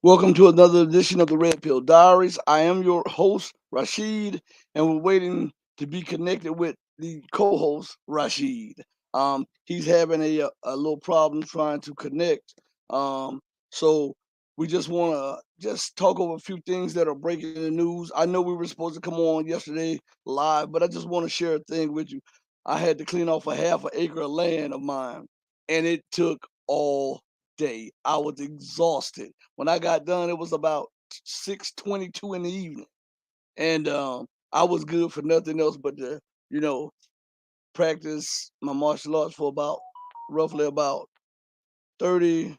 Welcome to another edition of the Red Pill Diaries. I am your host, Rashid, and we're waiting to be connected with the co-host, Rashid. He's having a little problem trying to connect. So we just want to just talk over a few things that are breaking in the news. I know we were supposed to come on yesterday live, but I just want to share a thing with you. I had to clean off a half an acre of land of mine, and it took all day. I was exhausted. When I got done, it was about 6:22 in the evening, and I was good for nothing else but to, you know, practice my martial arts for about roughly about 30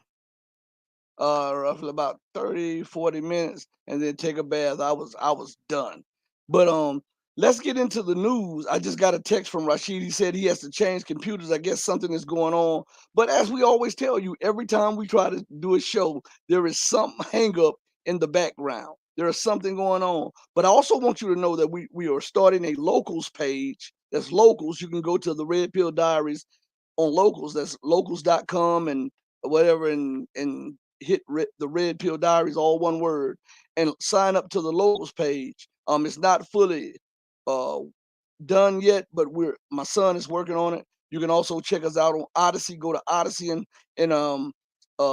roughly about 30, 40 minutes and then take a bath. I was done. But let's get into the news. I just got a text from Rashid. He said he has to change computers. I guess something is going on. But as we always tell you, every time we try to do a show, there is some hang up in the background. There is something going on. But I also want you to know that we are starting a locals page. That's locals. You can go to the Red Pill Diaries on locals. That's locals.com and whatever and hit the Red Pill Diaries, all one word, and sign up to the locals page. It's not fully uh, done yet, but my son is working on it. You can also check us out on Odyssey. Go to Odyssey and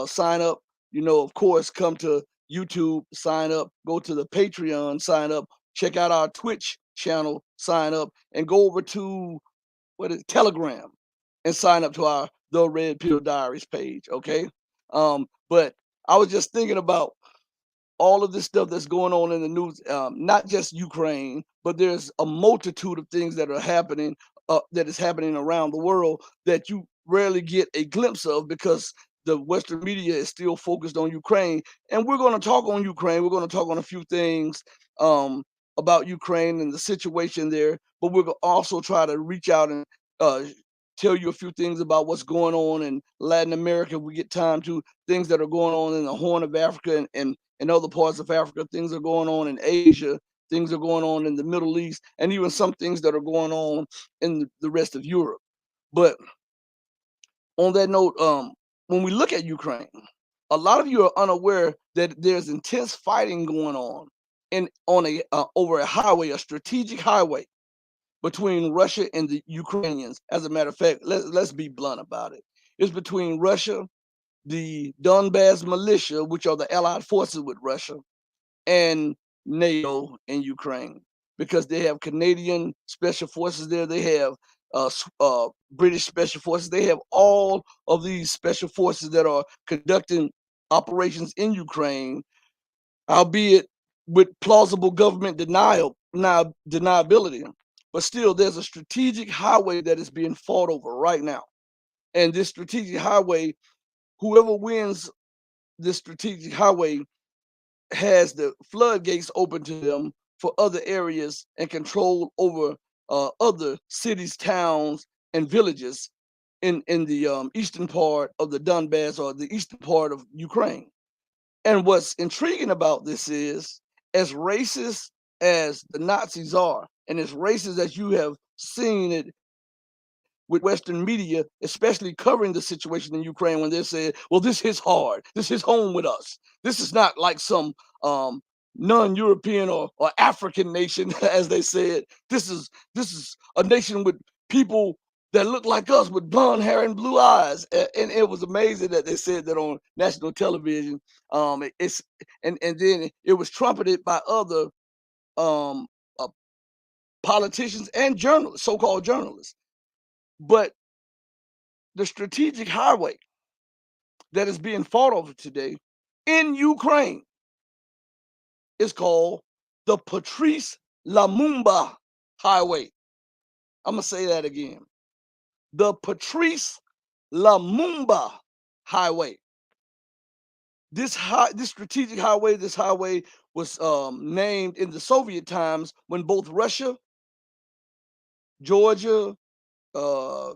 sign up. Of course, come to YouTube, sign up. Go to the Patreon, sign up. Check out our Twitch channel, sign up, and go over to what is Telegram and sign up to our The Red Pill Diaries page. Okay. But I was just thinking about all of this stuff that's going on in the news, not just Ukraine, but there's a multitude of things that are happening, that is happening around the world that you rarely get a glimpse of because the Western media is still focused on Ukraine. And we're going to talk on Ukraine. We're going to talk on a few things um, about Ukraine and the situation there, but we're going to also try to reach out and uh, tell you a few things about what's going on in Latin America. If we get time to things that are going on in the Horn of Africa and in other parts of Africa, things are going on in Asia, things are going on in the Middle East, and even some things that are going on in the rest of Europe. But on that note, when we look at Ukraine, a lot of you are unaware that there's intense fighting going on in on a over a highway, a strategic highway between Russia and the Ukrainians. As a matter of fact, let's be blunt about it. It's between Russia, the Donbass militia, which are the allied forces with Russia, and NATO in Ukraine because they have Canadian special forces there. They have British special forces. They have all of these special forces that are conducting operations in Ukraine, albeit with plausible government deniability. But still, there's a strategic highway that is being fought over right now. And this strategic highway, whoever wins this strategic highway has the floodgates open to them for other areas and control over other cities, towns, and villages in the eastern part of the Donbass or the eastern part of Ukraine. And what's intriguing about this is, as racist as the Nazis are, and as racist as you have seen it with Western media, especially covering the situation in Ukraine when they said, well, this hits hard. This hits home with us. This is not like some non-European or African nation, as they said. This is a nation with people that look like us with blonde hair and blue eyes. And it was amazing that they said that on national television. It's and then it was trumpeted by other um, uh, politicians and journalists, so-called journalists. But the strategic highway that is being fought over today in Ukraine is called the Patrice Lumumba Highway. I'm going to say that again. The Patrice Lumumba Highway. This strategic highway, this highway was named in the Soviet times when both Russia, Georgia, uh,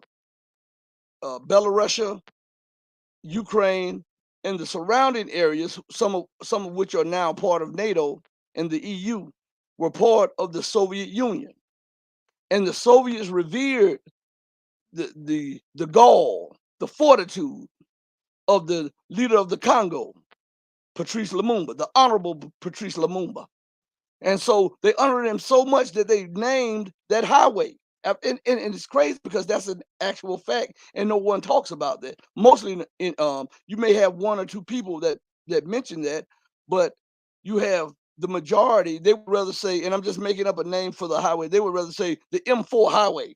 Belarusia, Ukraine, and the surrounding areas, some of which are now part of NATO and the EU, were part of the Soviet Union. And the Soviets revered the gall, the fortitude of the leader of the Congo, Patrice Lumumba, the Honorable Patrice Lumumba. And so they honored him so much that they named that highway. And it's crazy because that's an actual fact, and no one talks about that. Mostly, you may have one or two people that mention that, but you have the majority. They would rather say, and I'm just making up a name for the highway. They would rather say the M4 highway,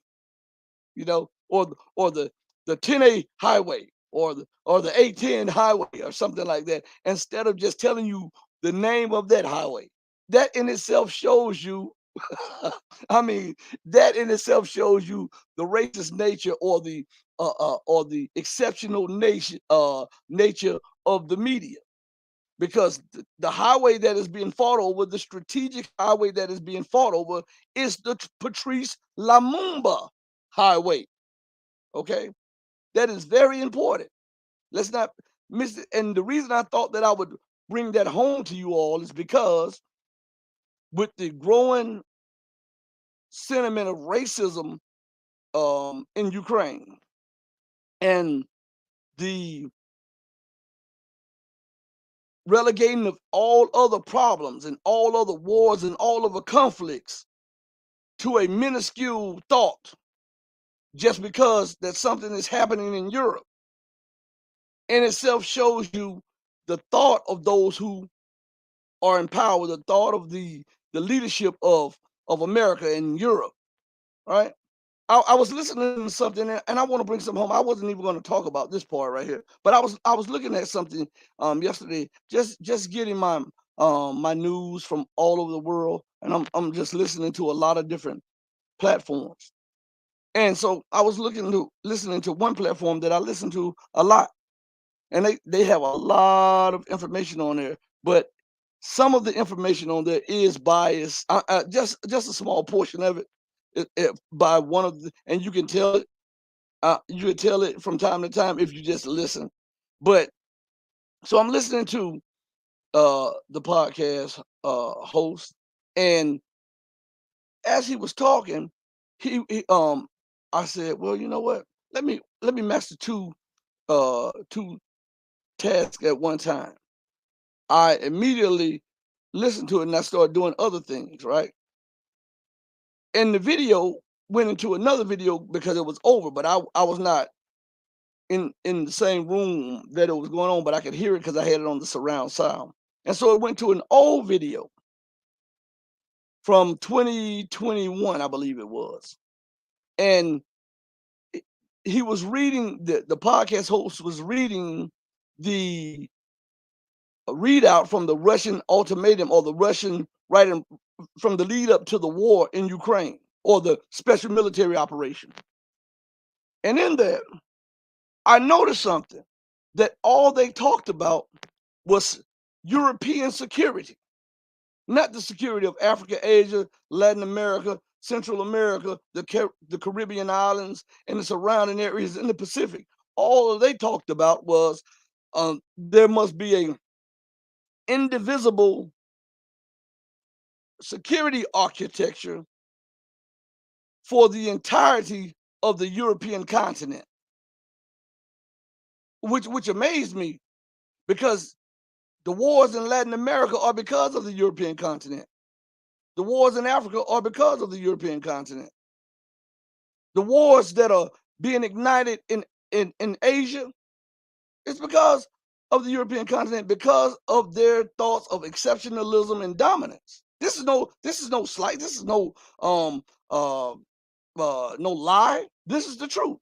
or the 10A highway, or the A10 highway, or something like that, instead of just telling you the name of that highway. That in itself shows you, I mean, that in itself shows you the racist nature, or the exceptional nature of the media, because the highway that is being fought over, the strategic highway that is being fought over, is the Patrice Lumumba highway. Okay, that is very important. Let's not miss it. And the reason I thought that I would bring that home to you all is because with the growing sentiment of racism in Ukraine, and the relegating of all other problems and all other wars and all other conflicts to a minuscule thought, just because that something is happening in Europe, in itself shows you the thought of those who are in power, the thought of the leadership of America and Europe, right? I was listening to something, and I want to bring some home. I wasn't even going to talk about this part right here, but I was looking at something yesterday, just getting my news from all over the world, and I'm just listening to a lot of different platforms. And so I was listening to one platform that I listen to a lot, and they have a lot of information on there, but some of the information on there is biased. Just a small portion of it by one of the, and you can tell it. You can tell it from time to time if you just listen. But so I'm listening to the podcast host, and as he was talking, he I said, well, you know what? Let me master two tasks at one time. I immediately listened to it and I started doing other things, right? And the video went into another video because it was over, but I was not in the same room that it was going on, but I could hear it because I had it on the surround sound. And so it went to an old video from 2021, I believe it was. And it- he was reading, the podcast host was reading the readout from the Russian ultimatum, or the Russian writing from the lead up to the war in Ukraine, or the special military operation. And in there, I noticed something, that all they talked about was European security, not the security of Africa, Asia, Latin America, Central America, the Caribbean islands, and the surrounding areas in the Pacific. All they talked about was there must be a indivisible security architecture for the entirety of the European continent, which amazed me, because the wars in Latin America are because of the European continent. The wars in Africa are because of the European continent. The wars that are being ignited in Asia, it's because of the European continent, because of their thoughts of exceptionalism and dominance. This is no slight. This is um uh, no lie. This is the truth.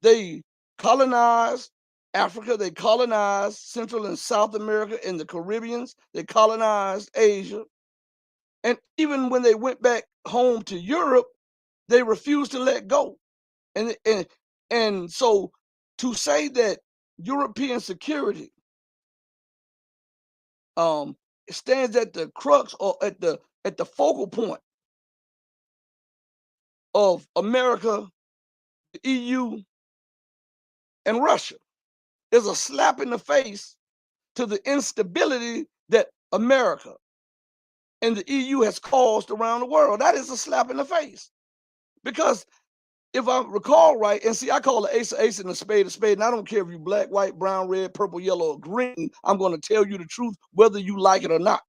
They colonized Africa. They colonized Central and South America and the Caribbeans. They colonized Asia. And even when they went back home to Europe, they refused to let go. And so to say that European security um, stands at the crux, or at the focal point of America, the EU, and Russia, is a slap in the face to the instability that America and the EU has caused around the world. That is a slap in the face, because if I recall right, and see, I call the ace and the spade, and I don't care if you're black, white, brown, red, purple, yellow, or green. I'm going to tell you the truth, whether you like it or not.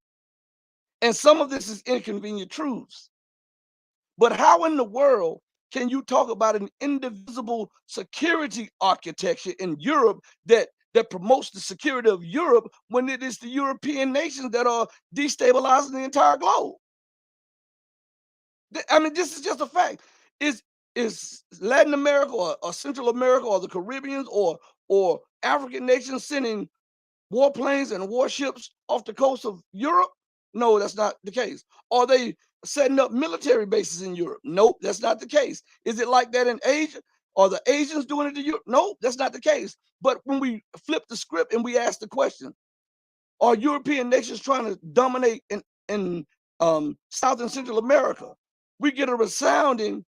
And some of this is inconvenient truths. But how in the world can you talk about an indivisible security architecture in Europe that promotes the security of Europe when it is the European nations that are destabilizing the entire globe? I mean, this is just a fact. Is is Latin America or Central America or the Caribbeans or African nations sending warplanes and warships off the coast of Europe? No, that's not the case. Are they setting up military bases in Europe? Nope, that's not the case. Is it like that in Asia? Are the Asians doing it to Europe? No, that's not the case. But when we flip the script and we ask the question, are European nations trying to dominate in South and Central America? We get a resounding,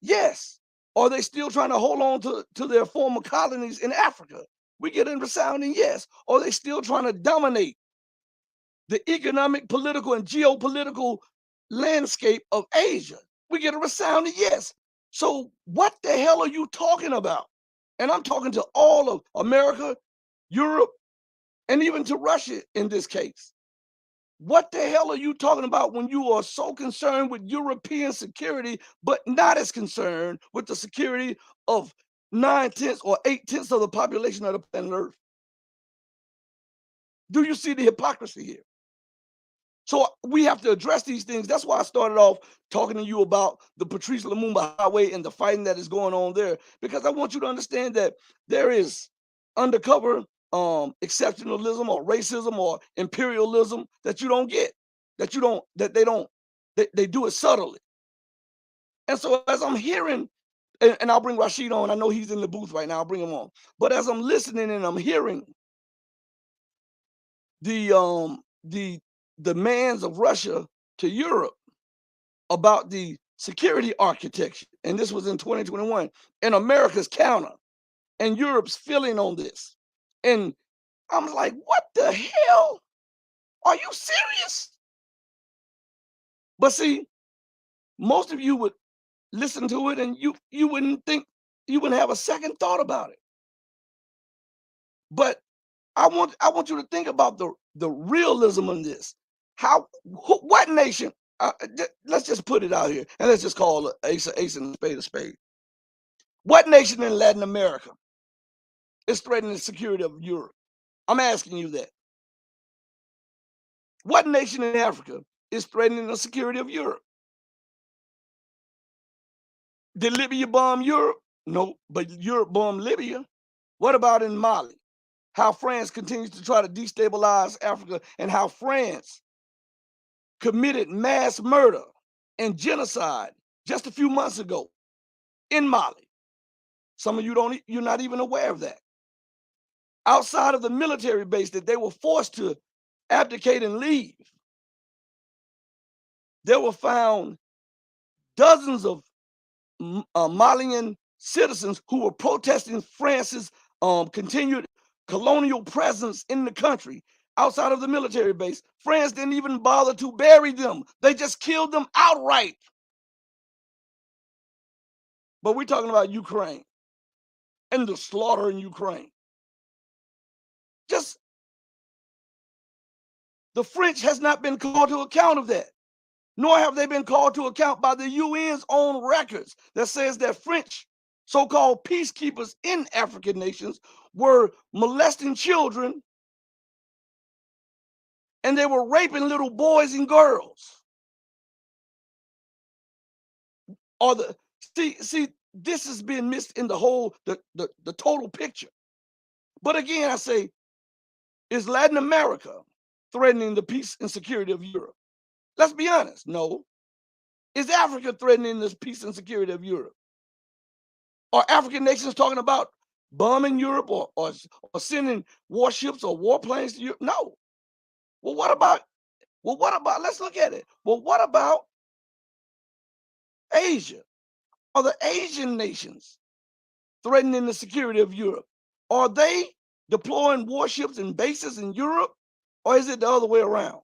yes. Are they still trying to hold on to their former colonies in Africa? We get a resounding yes. Are they still trying to dominate the economic, political, and geopolitical landscape of Asia? We get a resounding yes. So what the hell are you talking about? And I'm talking to all of America, Europe, and even to Russia in this case. What the hell are you talking about when you are so concerned with European security, but not as concerned with the security of 9/10 or 8/10 of the population of the planet Earth? Do you see the hypocrisy here? So we have to address these things. That's why I started off talking to you about the Patrice Lumumba Highway and the fighting that is going on there, because I want you to understand that there is undercover exceptionalism or racism or imperialism that you don't get, that they don't, they do it subtly. And so as I'm hearing, and I'll bring Rashid on, I know he's in the booth right now, I'll bring him on. But as I'm listening and I'm hearing the demands of Russia to Europe about the security architecture, and this was in 2021, and America's counter, and Europe's feeling on this. And I'm like, what the hell? Are you serious? But see, most of you would listen to it and you wouldn't think, you wouldn't have a second thought about it. But I want you to think about the realism in this. What nation? Let's just put it out here and let's just call ace and spade a spade. What nation in Latin America is threatening the security of Europe? I'm asking you that. What nation in Africa is threatening the security of Europe? Did Libya bomb Europe? No, but Europe bombed Libya. What about in Mali? How France continues to try to destabilize Africa and how France committed mass murder and genocide just a few months ago in Mali. Some of you you're not even aware of that. Outside of the military base that they were forced to abdicate and leave, there were found dozens of Malian citizens who were protesting France's continued colonial presence in the country outside of the military base. France didn't even bother to bury them. They just killed them outright. But we're talking about Ukraine and the slaughter in Ukraine. Just the French has not been called to account of that, nor have they been called to account by the UN's own records that says that French so-called peacekeepers in African nations were molesting children and they were raping little boys and girls. Or see, this has been missed in the whole the total picture. But again, I say, is Latin America threatening the peace and security of Europe? Let's be honest. No. Is Africa threatening the peace and security of Europe? Are African nations talking about bombing Europe or sending warships or warplanes to Europe? No. Well, what about? Let's look at it. Well, what about Asia? Are the Asian nations threatening the security of Europe? Are they deploying warships and bases in Europe, or is it the other way around?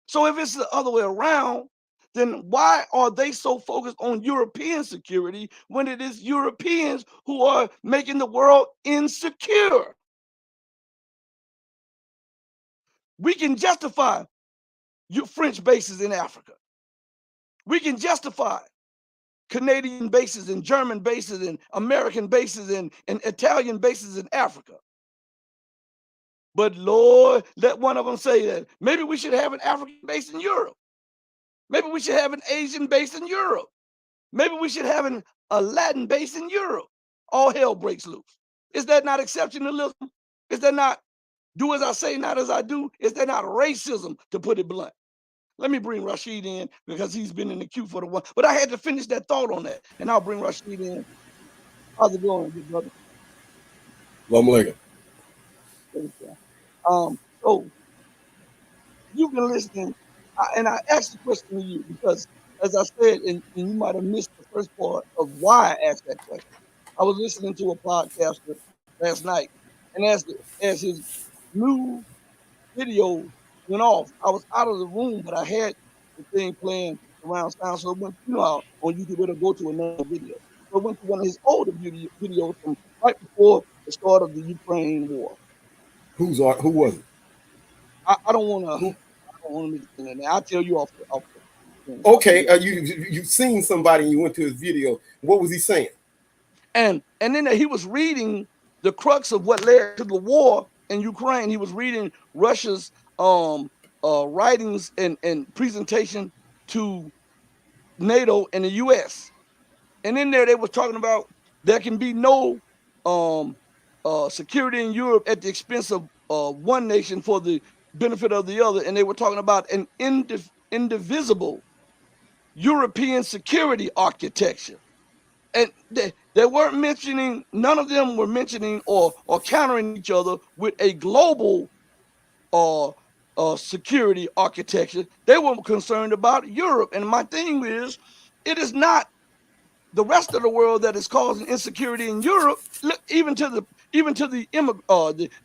So if it's the other way around, then why are they so focused on European security when it is Europeans who are making the world insecure? We can justify your French bases in Africa. We can justify Canadian bases and German bases and American bases and Italian bases in Africa. But Lord, let one of them say that maybe we should have an African base in Europe. Maybe we should have an Asian base in Europe. Maybe we should have a Latin base in Europe. All hell breaks loose. Is that not exceptionalism? Is that not do as I say, not as I do? Is that not racism, to put it blunt? Let me bring Rashid in because he's been in the queue for the one. But I had to finish that thought on that, and I'll bring Rashid in. How's it going, good brother? Assalamu So you've been listening, and I asked the question to you because, as I said, and you might have missed the first part of why I asked that question. I was listening to a podcaster last night, and as his new video went off, I was out of the room, but I had the thing playing around sound. So it went, you know how on YouTube it'll go to another video. So it went to one of his older videos from right before the start of the Ukraine war. Who was it? I don't want Who? to mention that. I'll tell you off the thing. Okay, you seen somebody and you went to his video. What was he saying? And then he was reading the crux of what led to the war in Ukraine. He was reading Russia's writings and presentation to NATO and the US. And in there they were talking about there can be no security in Europe at the expense of one nation for the benefit of the other. And they were talking about an indivisible European security architecture. And they weren't mentioning, none of them were mentioning or countering each other with a global security architecture. They were concerned about Europe. And my thing is, it is not the rest of the world that is causing insecurity in Europe. Look, even to the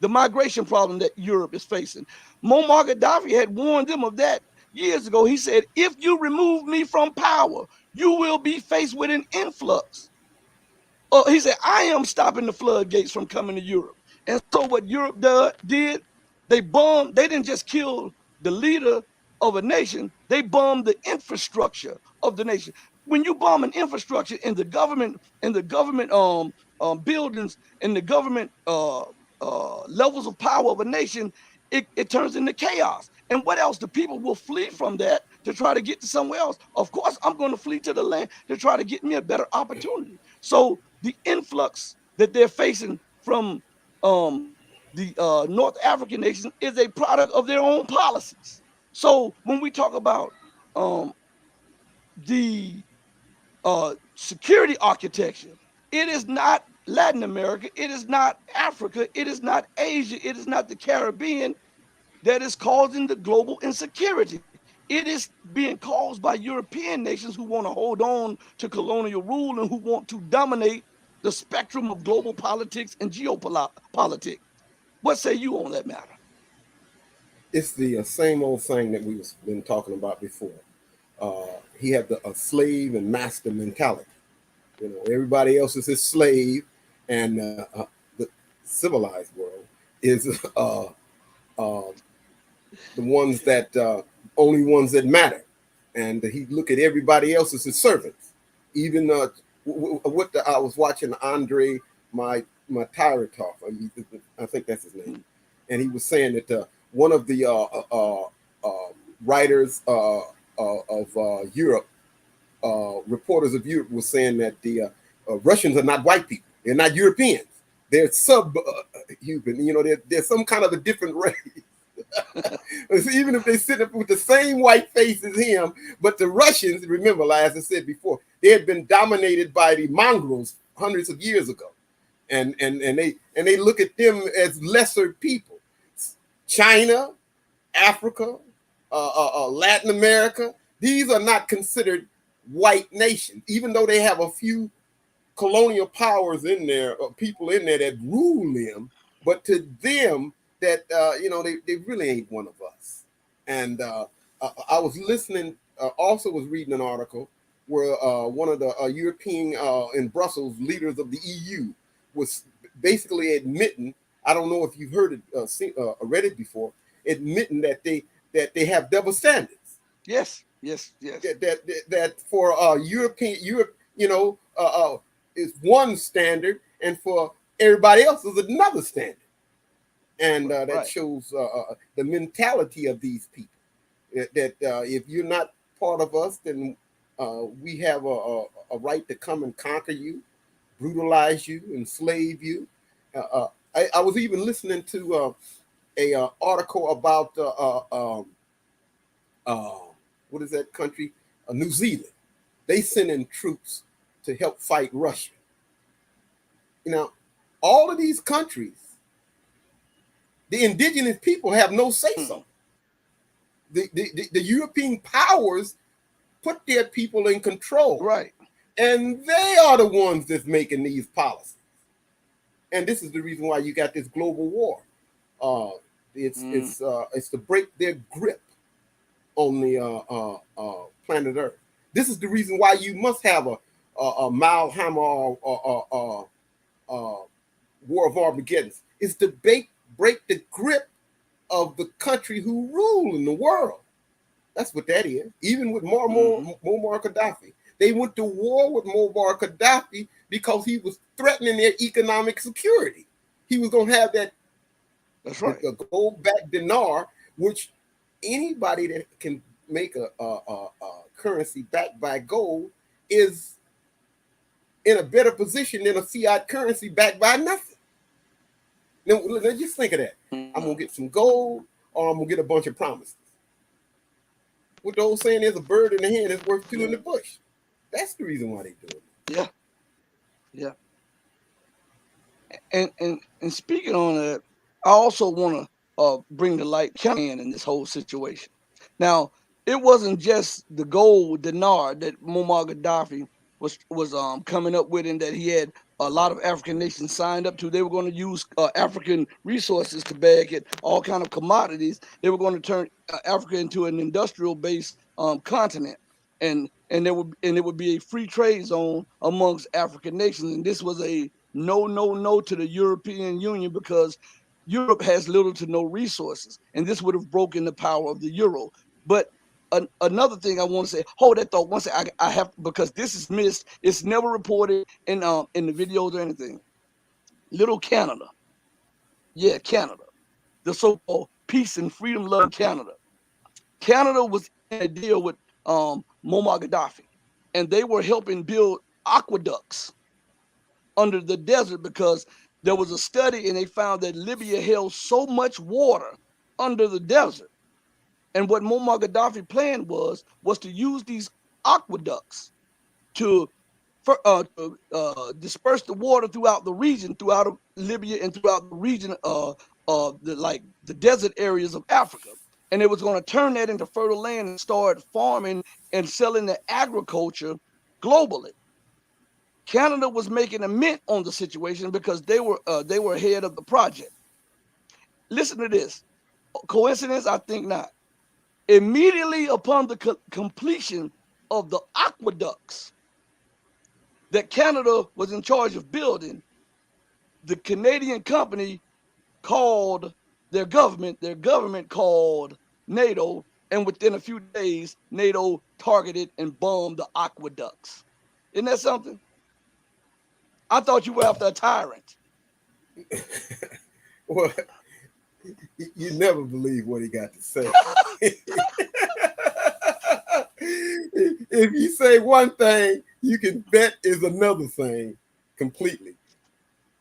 migration problem that Europe is facing. Muammar Gaddafi had warned them of that years ago. He said, if you remove me from power, you will be faced with an influx. He said, I am stopping the floodgates from coming to Europe. And so what Europe did, they bombed, they didn't just kill the leader of a nation, they bombed the infrastructure of the nation. When you bomb an infrastructure in the government, buildings, in the government levels of power of a nation, it turns into chaos. And what else? The people will flee from that to try to get to somewhere else. Of course, I'm going to flee to the land to try to get me a better opportunity. So the influx that they're facing from the North African nations is a product of their own policies. So when we talk about the security architecture, it is not Latin America, it is not Africa, it is not Asia, it is not the Caribbean that is causing the global insecurity. It is being caused by European nations who want to hold on to colonial rule and who want to dominate the spectrum of global politics and geopolitics. What say you on that matter? It's the same old thing that we've been talking about before. He had a slave and master mentality. You know, everybody else is his slave, and the civilized world is the ones that only ones that matter, and he look at everybody else as his servants. Even I was watching Andre my Tyratov, I think that's his name, and he was saying that one of the writers of Europe, reporters of Europe, was saying that the Russians are not white people; they're not Europeans. They're subhuman. You know, they're some kind of a different race. Even if they sit up with the same white face as him, but the Russians, remember, as I said before, they had been dominated by the mongrels hundreds of years ago, and they look at them as lesser people. China, Africa, Latin America, these are not considered white nations, even though they have a few colonial powers in there, people in there that rule them, but to them, that you know, they really ain't one of us. And I was listening also was reading an article where one of the European in Brussels leaders of the EU was basically admitting, I don't know if you've heard it, read it before, admitting that they have double standards. Yes, yes, yes. That for Europe, is one standard, and for everybody else is another standard, and that Right. shows the mentality of these people. That if you're not part of us, then we have right to come and conquer you, brutalize you, enslave you. I was even listening to a article about uh, what is that country? New Zealand. They sent in troops to help fight Russia. You know, all of these countries, the indigenous people have no say Hmm. so. The European powers put their people in control, Right. and they are the ones that's making these policies. And this is the reason why you got this global war. Uh, Mm. it's to break their grip on the planet Earth. This is the reason why you must have a mild hammer war of Armageddon. It's to break the grip of the country who rule in the world. That's what that is. Even with Hmm. Muammar Gaddafi, they went to war with Muammar Gaddafi because he was threatening their economic security. He was going to have that That's right. the gold-backed dinar, which anybody that can make a currency backed by gold is in a better position than a fiat currency backed by nothing. Now, let's just think of that. I'm Hmm. gonna get some gold, or I'm gonna get a bunch of promises. What the old saying is, a bird in the hand is worth two in the bush. That's the reason why they do it. Yeah, yeah. And speaking on that, I also want to bring the light Canada in this whole situation. Now, it wasn't just the gold dinar that Muammar Gaddafi was coming up with, and that he had a lot of African nations signed up to. They were going to use African resources to bag it, all kind of commodities. They were going to turn Africa into an industrial based continent, and it would be a free trade zone amongst African nations. And this was a no, no, no to the European Union because Europe has little to no resources, and this would have broken the power of the euro. But another thing I want to say, hold that thought one second. I have, because this is missed. It's never reported in the videos or anything. Little Canada, yeah, Canada, the so-called peace and freedom loving Canada. Canada was in a deal with Muammar Gaddafi, and they were helping build aqueducts under the desert because there was a study and they found that Libya held so much water under the desert. And what Muammar Gaddafi planned was to use these aqueducts to disperse the water throughout the region, throughout Libya and throughout the region, the desert areas of Africa. And it was going to turn that into fertile land and start farming and selling the agriculture globally. Canada was making a mint on the situation because they were ahead of the project. Listen to this. Coincidence? I think not. Immediately upon the completion of the aqueducts that Canada was in charge of building, the Canadian company called their government called NATO, and within a few days, NATO targeted and bombed the aqueducts. Isn't that something? I thought you were after a tyrant. Well, you never believe what he got to say. If you say one thing, you can bet is another thing completely.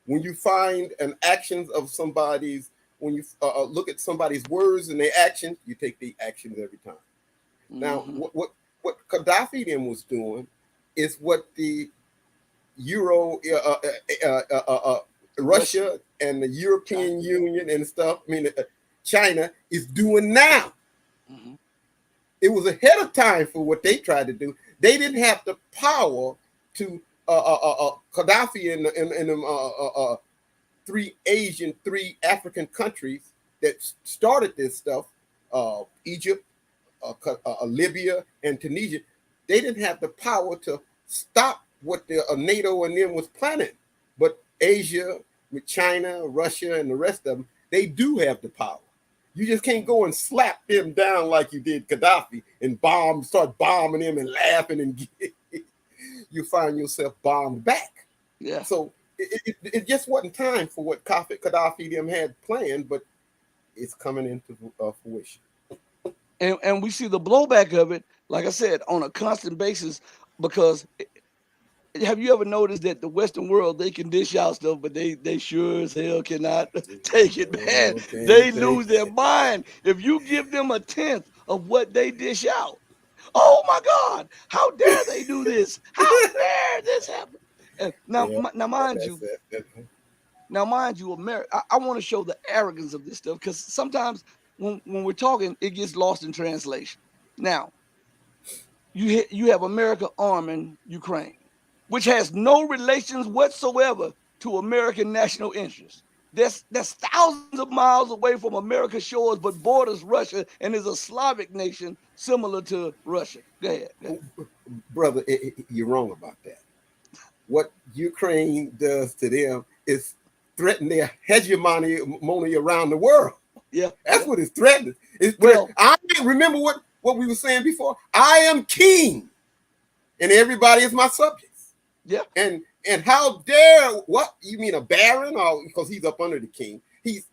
When you find an actions of somebody's, when you look at somebody's words and their actions, you take the actions every time. Now, Mm-hmm. what Gaddafi then was doing is what the Euro, Russia. Russia and the China. European Union and stuff. I mean, China is doing now. Mm-hmm. It was ahead of time for what they tried to do. They didn't have the power to Gaddafi in them three African countries that started this stuff: Egypt, Libya and Tunisia, they didn't have the power to stop what the NATO and them was planning. But Asia, with China, Russia, and the rest of them, they do have the power. You just can't go and slap them down like you did Gaddafi and start bombing them and laughing, and you find yourself bombed back. Yeah. So it just wasn't time for what Gaddafi them had planned, but it's coming into fruition. And we see the blowback of it, like I said, on a constant basis, because have you ever noticed that the Western world, they can dish out stuff, but they sure as hell cannot take it, man. They lose their mind if you give them a tenth of what they dish out. Oh my God! How dare they do this? How dare this happen? And now, Yeah, now, mind you, America. I want to show the arrogance of this stuff, because sometimes when we're talking, it gets lost in translation. Now, you have America arming Ukraine, which has no relations whatsoever to American national interests. That's thousands of miles away from America's shores, but borders Russia and is a Slavic nation similar to Russia. Go ahead. Brother, you're wrong about that. What Ukraine does to them is threaten their hegemony around the world. Yeah, that's what it's threatening. I remember what we were saying before. I am king, and everybody is my subjects. Yeah. And how dare, what you mean, a baron? Or because he's up under the king, he's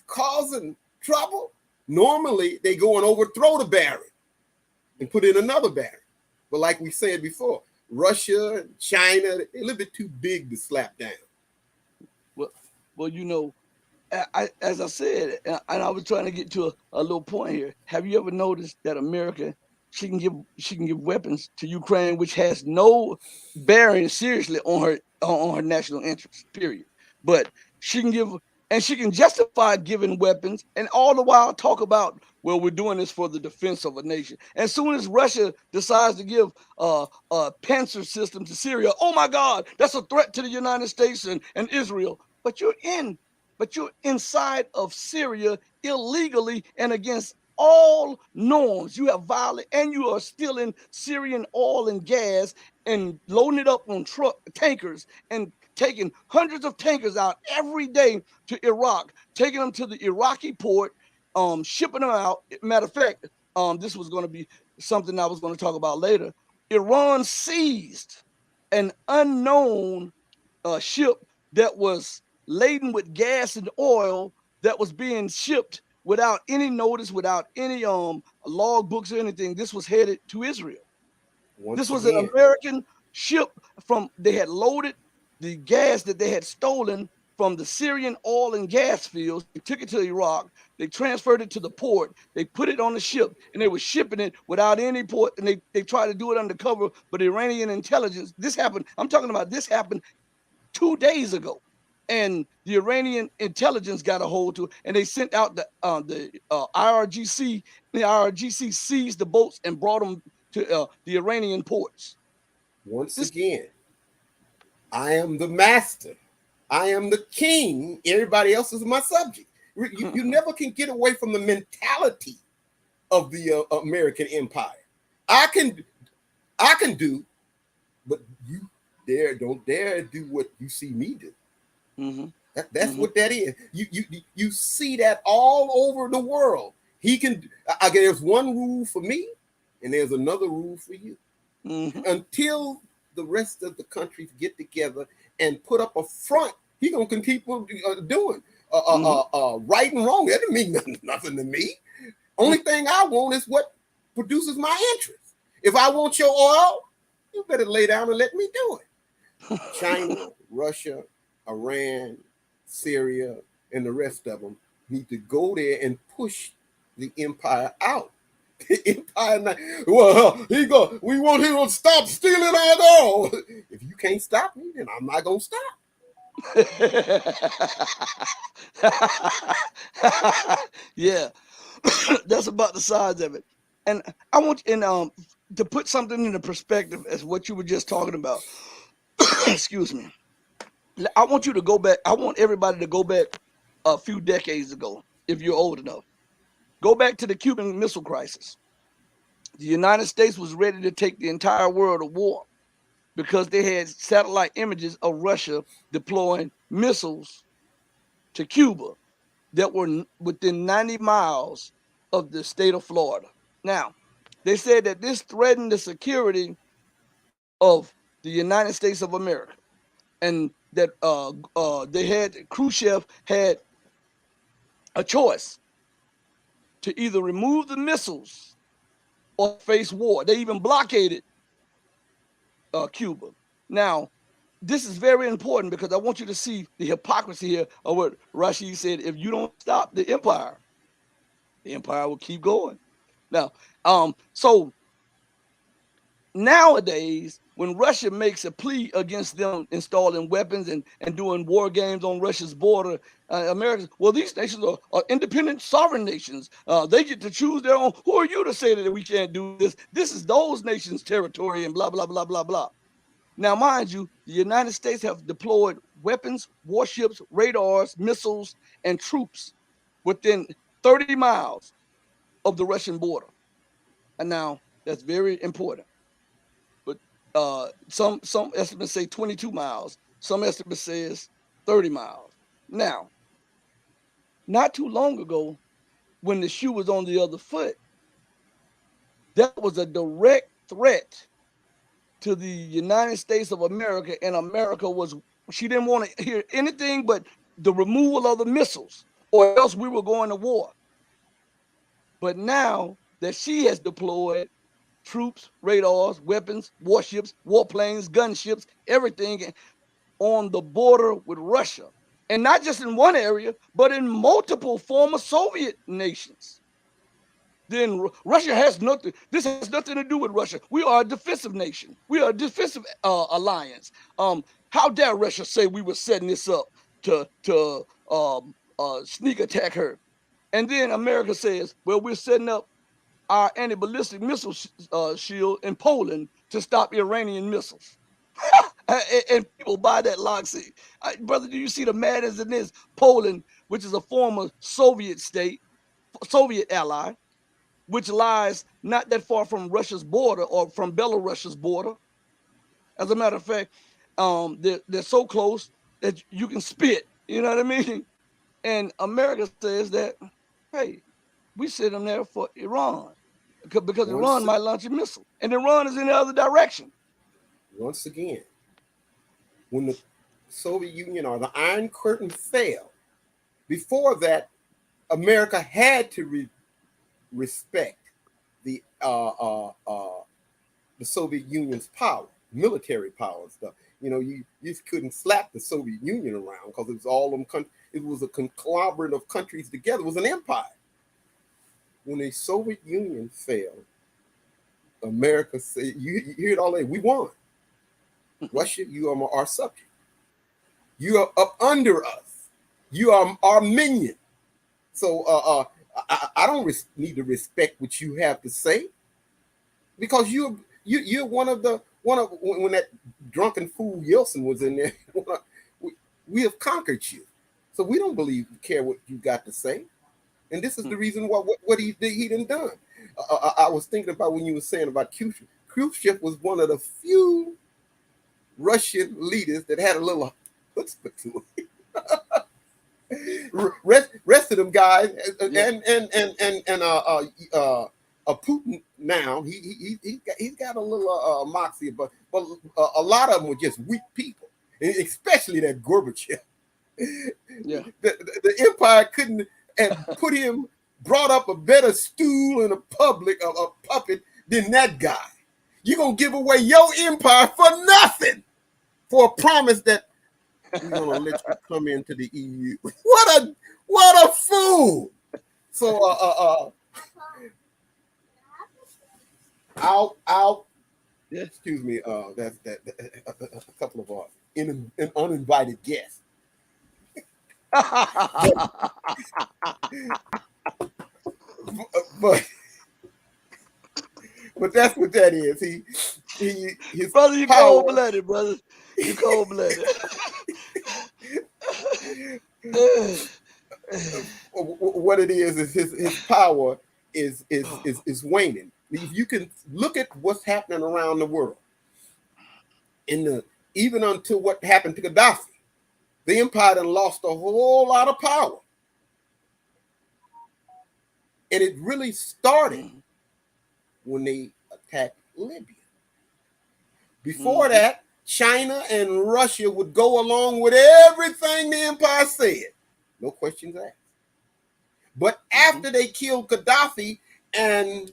causing trouble. Normally they go and overthrow the baron and put in another baron. But like we said before, Russia and China, they're a little bit too big to slap down. Well, you know, as I said, and I was trying to get to a little point here. Have you ever noticed that America, she can give weapons to Ukraine, which has no bearing seriously on her national interests, period. But she can justify giving weapons, and all the while talk about, well, we're doing this for the defense of a nation. As soon as Russia decides to give a Panzer system to Syria, oh my God, that's a threat to the United States and Israel. But you're inside of Syria illegally and against all norms. You have violated, and you are stealing Syrian oil and gas and loading it up on tankers and taking hundreds of tankers out every day to Iraq, taking them to the Iraqi port, shipping them out. Matter of fact, this was going to be something I was going to talk about later. Iran seized an unknown ship that was laden with gas and oil that was being shipped without any notice, without any log books or anything. This was headed to Israel. This was an American ship they had loaded the gas that they had stolen from the Syrian oil and gas fields. They took it to Iraq. They transferred it to the port. They put it on the ship, and they were shipping it without any port. And they tried to do it undercover, but Iranian intelligence, this happened. I'm talking about this happened 2 days ago. And the Iranian intelligence got a hold to it, and they sent out the IRGC. The IRGC seized the boats and brought them to the Iranian ports. Once again, I am the master. I am the king. Everybody else is my subject. You never can get away from the mentality of the American empire. I can do, but you don't dare do what you see me do. Mm-hmm. That's what that is. You see that all over the world. He can. There's one rule for me, and there's another rule for you. Mm-hmm. Until the rest of the countries get together and put up a front, he gonna continue doing right and wrong. That doesn't mean nothing to me. Only thing I want is what produces my interest. If I want your oil, you better lay down and let me do it. China, Russia, Iran, Syria, and the rest of them need to go there and push the empire out. The empire, we want him to stop stealing our oil. If you can't stop me, then I'm not gonna stop. Yeah, that's about the size of it. And I want to put something into perspective as what you were just talking about. Excuse me. I want you to go back. I want everybody to go back a few decades ago, if you're old enough. Go back to the Cuban Missile Crisis. The United States was ready to take the entire world to war because they had satellite images of Russia deploying missiles to Cuba that were within 90 miles of the state of Florida. Now, they said that this threatened the security of the United States of America, and that they had Khrushchev had a choice to either remove the missiles or face war. They even blockaded Cuba. Now, this is very important because I want you to see the hypocrisy here of what Rashid said. If you don't stop the empire will keep going. Now, so nowadays, when Russia makes a plea against them installing weapons and doing war games on Russia's border, Americans, well, these nations are independent sovereign nations. They get to choose their own. Who are you to say that we can't do this? This is those nations' territory and blah, blah, blah, blah, blah. Now, mind you, the United States have deployed weapons, warships, radars, missiles, and troops within 30 miles of the Russian border. And now that's very important. But some estimates say 22 miles. Some estimates says 30 miles. Now, not too long ago, when the shoe was on the other foot, that was a direct threat to the United States of America, and America was, she didn't want to hear anything but the removal of the missiles, or else we were going to war. But now that she has deployed troops, radars, weapons, warships, warplanes, gunships, everything on the border with Russia, and not just in one area, but in multiple former Soviet nations, then Russia has nothing. This has nothing to do with Russia. We are a defensive nation. We are a defensive alliance. How dare Russia say we were setting this up to sneak attack her? And then America says, well, we're setting up our anti-ballistic missile shield in Poland to stop Iranian missiles. And people buy that logic. Brother, do you see the madness in this? Poland, which is a former Soviet state, Soviet ally, which lies not that far from Russia's border or from Belarus's border. As a matter of fact, they're so close that you can spit. You know what I mean? And America says that, hey, we sent them there for Iran because Iran might launch a missile, and Iran is in the other direction. Once again, when the Soviet Union or the Iron Curtain fell, before that, America had to respect the Soviet Union's power, military power and stuff. You know, you just couldn't slap the Soviet Union around because it was all them. It was a conglomerate of countries together. It was an empire. When the Soviet Union fell, America said, "You hear it all that? We won. Russia, you are our subject. You are up under us. You are our minion. So I don't need to respect what you have to say, because you're one of when that drunken fool Yeltsin was in there. We have conquered you, so we don't care what you got to say, and this is the reason why what he done done. I was thinking about when you were saying about Khrushchev. Khrushchev was one of the few Russian leaders that had a little chutzpah to it. Rest of them guys, and Putin now he's got a little moxie, but a lot of them were just weak people, especially that Gorbachev. Yeah, the empire couldn't and brought up a better stool in a puppet than that guy. You're gonna give away your empire for nothing, for a promise that we're gonna let you come into the EU. What a fool! So I'll excuse me. That's a couple of an uninvited guests. but that's what that is. His brother, you power, cold-blooded, brother. You cold-blooded. What it is his power is waning. If you can look at what's happening around the world, even until what happened to Gaddafi, the empire done lost a whole lot of power. And it really started when they attacked Libya. Before that, China and Russia would go along with everything the empire said. No questions asked. But after they killed Gaddafi and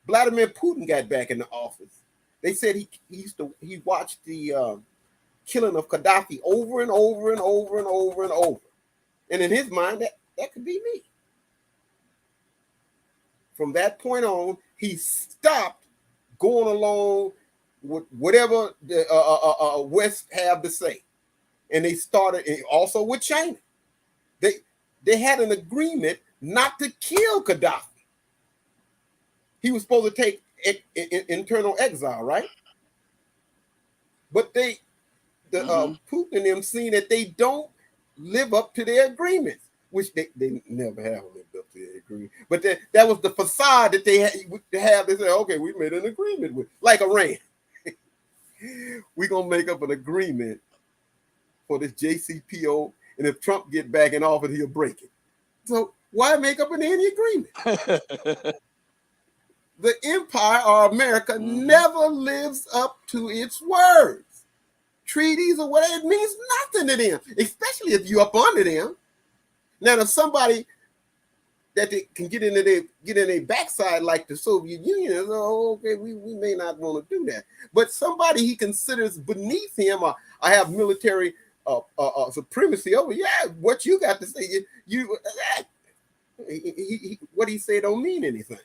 Vladimir Putin got back in the office, they said he watched the killing of Gaddafi over and over and over and over and over. And in his mind, that could be me. From that point on, he stopped going along with whatever the West have to say. And they started, also with China. They had an agreement not to kill Gaddafi. He was supposed to take internal exile, right? But Putin and them seen that they don't live up to their agreements, which they never have lived up to their agreement. But that was the facade that they have. They say, okay, we made an agreement with, like Iran. We're going to make up an agreement for this JCPO, and if Trump get back in office, he'll break it. So why make up any agreement? The empire or America never lives up to its words. Treaties or whatever, it means nothing to them, especially if you're up under them. Now, if somebody that they can get in their backside like the Soviet Union, oh, okay, we may not want to do that. But somebody he considers beneath him, or I have military supremacy over, what you got to say, what he say don't mean anything.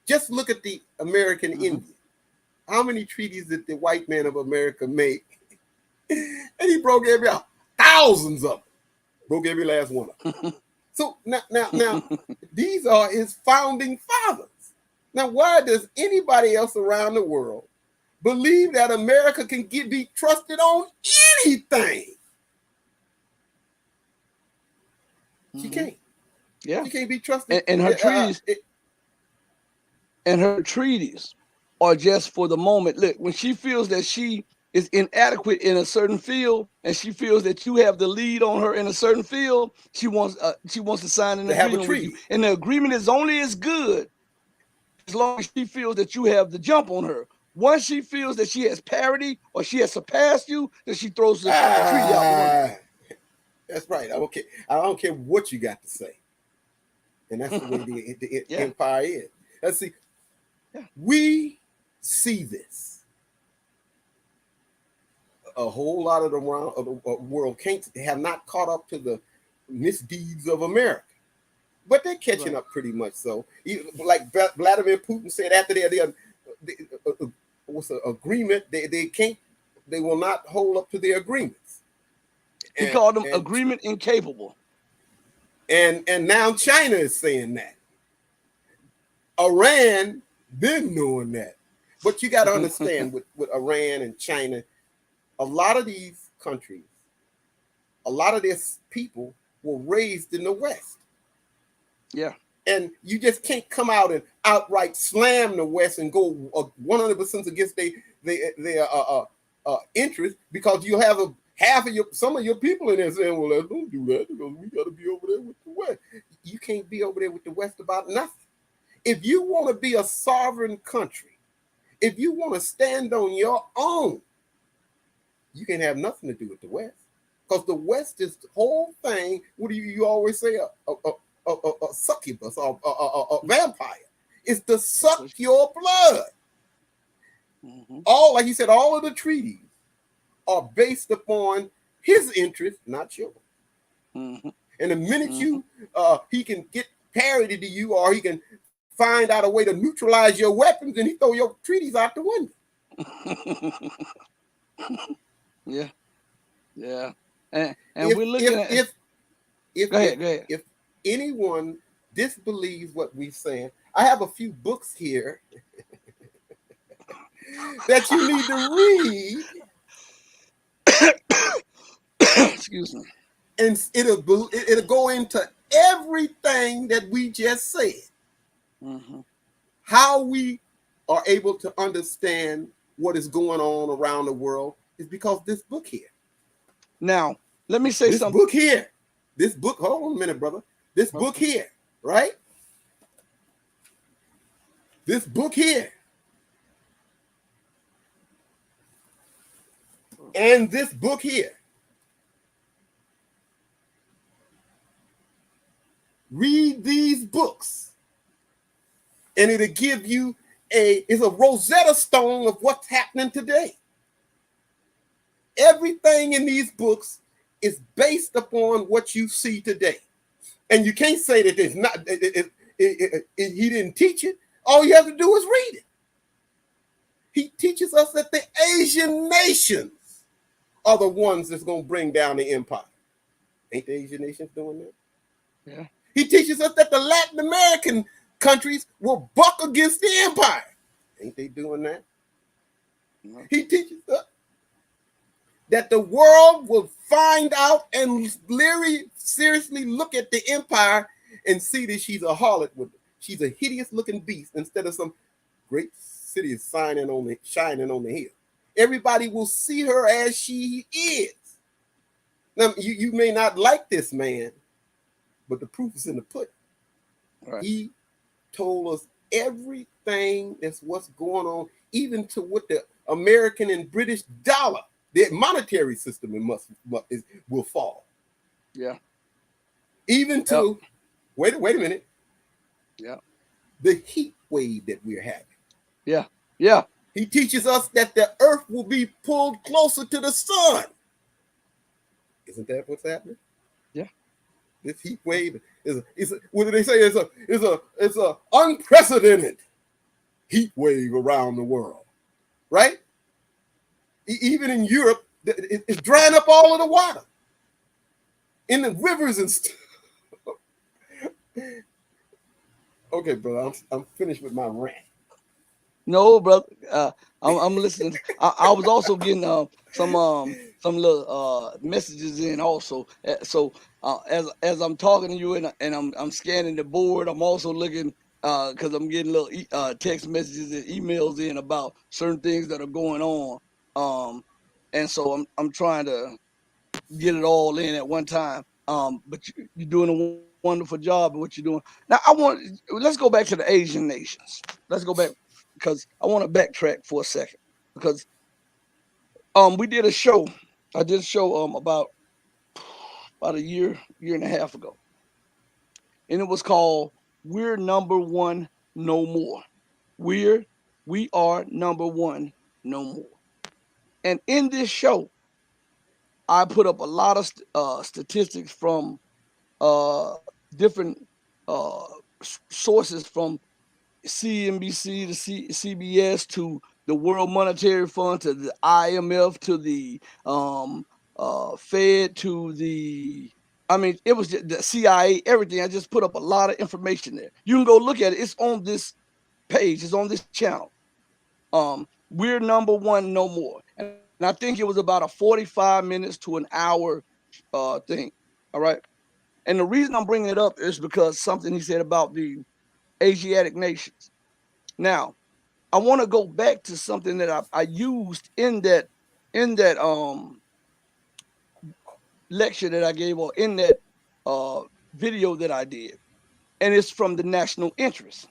Just look at the American Indian. How many treaties did the white man of America make? And he broke thousands of them. Broke every last one of them. So now, these are his founding fathers. Now, why does anybody else around the world believe that America can be trusted on anything? She can't. Yeah, she can't be trusted. And her treaties. And her treaties are just for the moment. Look, when she feels that she is inadequate in a certain field, and she feels that you have the lead on her in a certain field, she wants to sign an agreement with you. And the agreement is only as good as long as she feels that you have the jump on her. Once she feels that she has parity or she has surpassed you, then she throws the treaty out the window. That's right. I don't care what you got to say. And that's the way the empire is. Let's see. We see this. A whole lot of the world have not caught up to the misdeeds of America, but they're catching up pretty much. So, like Vladimir Putin said, after their agreement, they will not hold up to their agreements. He called them agreement incapable. And now China is saying that. Iran been knowing that. But you got to understand with Iran and China, a lot of these countries, a lot of their people were raised in the West. Yeah. And you just can't come out and outright slam the West and go 100% against their interest, because you have some of your people in there saying, well, let's don't do that because we got to be over there with the West. You can't be over there with the West about nothing. If you want to be a sovereign country, if you want to stand on your own, you can't have nothing to do with the West, because the West is the whole thing. What do you always say? A succubus or a vampire. It's to suck your blood. Like you said, all of the treaties are based upon his interest, not yours. And the minute he can get parity to you, or he can find out a way to neutralize your weapons, and he throw your treaties out the window. Yeah. And we're looking at go ahead. If anyone disbelieves what we're saying, I have a few books here that you need to read. Excuse me. And it'll go into everything that we just said. How we are able to understand what is going on around the world is because this book here. Now, let me say This something. book here. This book, hold on a minute, brother. This book Okay. here, right? This book here and this book here. Read these books, and it'll give you it's a Rosetta Stone of what's happening today. Everything in these books is based upon what you see today. And you can't say that it's not, he didn't teach it. All you have to do is read it. He teaches us that the Asian nations are the ones that's going to bring down the empire. Ain't the Asian nations doing that? Yeah. He teaches us that the Latin American countries will buck against the empire. Ain't they doing that? No. He teaches us that the world will find out and really seriously look at the empire and see that she's a harlot with it. She's a hideous looking beast instead of some great city shining on the hill. Everybody will see her as she is. Now, you may not like this man, but the proof is in the pudding. Right. He told us everything that's what's going on, even to what the American and British dollar, the monetary system, will fall. Yeah. Even to wait a minute. Yeah. The heat wave that we're having. Yeah. Yeah. He teaches us that the earth will be pulled closer to the sun. Isn't that what's happening? Yeah. This heat wave is what do they say? It's a unprecedented heat wave around the world, right? Even in Europe, it's drying up all of the water in the rivers and stuff. Okay, brother, I'm finished with my rant. No, brother. I'm listening. I was also getting some little messages in also. So as I'm talking to you and I'm scanning the board, I'm also looking because I'm getting little text messages and emails in about certain things that are going on. Um, and so I'm trying to get it all in at one time. But you're doing a wonderful job of what you're doing. Now let's go back to the Asian nations. Let's go back because I want to backtrack for a second because we did a show. I did a show about a year and a half ago, and it was called "We're Number One No More." We are number one no more. And in this show, I put up a lot of statistics from different uh, sources from CNBC to CBS to the World Monetary Fund to the IMF to the Fed to the I mean it was the CIA, everything. I just put up a lot of information there. You can go look at it. It's on this page. It's on this channel. We're number one no more. And I think it was about a 45 minutes to an hour thing. All right. And the reason I'm bringing it up is because something he said about the Asiatic nations. Now, I want to go back to something that I used in that lecture that I gave or in that uh, video that I did, and it's from the National Interest,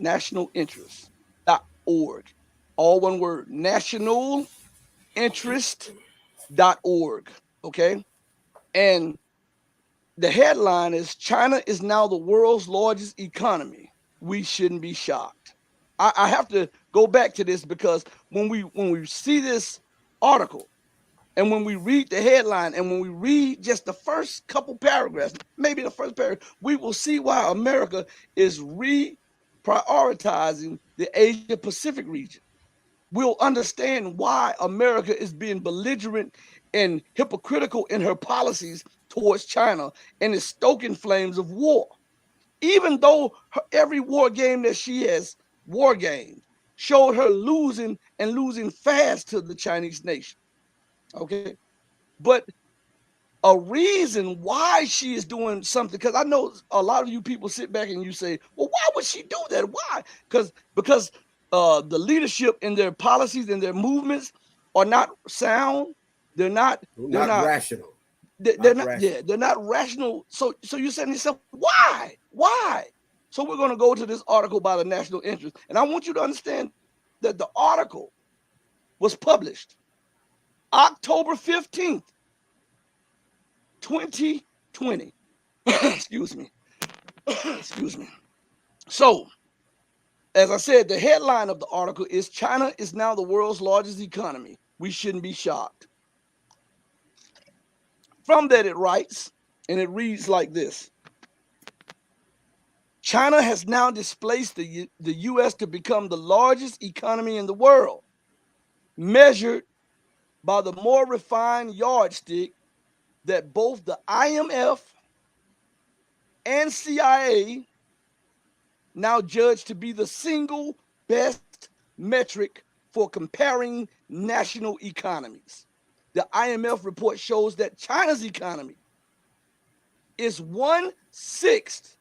nationalinterest.org, all one word, nationalinterest.org. Okay, and the headline is China is now the world's largest economy. We shouldn't be shocked. I have to go back to this because when we see this article and when we read the headline and when we read just the first couple paragraphs, maybe the first paragraph, we will see why America is reprioritizing the Asia Pacific region. We'll understand why America is being belligerent and hypocritical in her policies towards China and is stoking flames of war. Even though every war game that she has war games showed her losing and losing fast to the Chinese nation. Okay. But a reason why she is doing something, because I know a lot of you people sit back and you say, well, why would she do that? Why? Because the leadership in their policies and their movements are not sound. They're not rational. they're not yeah, they're not rational. So you're saying to yourself, why? So we're going to go to this article by the national interest, and I want you to understand that the article was published October 15th, 2020. Excuse me. Excuse me. So, as I said, the headline of the article is China is now the world's largest economy. We shouldn't be shocked. From that, it writes, and it reads like this: China has now displaced the U.S. to become the largest economy in the world, measured by the more refined yardstick that both the IMF and CIA now judge to be the single best metric for comparing national economies. The IMF report shows that China's economy is 1/6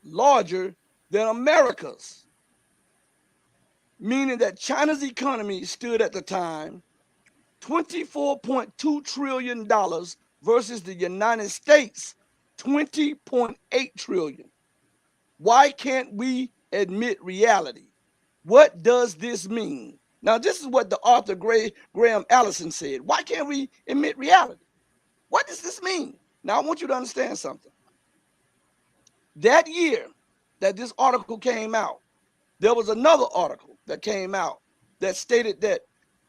larger than America's, meaning that China's economy stood at the time $24.2 trillion versus the United States $20.8 trillion. Why can't we admit reality? What does this mean? Now, this is what the author Graham Allison said. Why can't we admit reality? What does this mean? Now, I want you to understand something. That year that this article came out, there was another article that came out that stated that,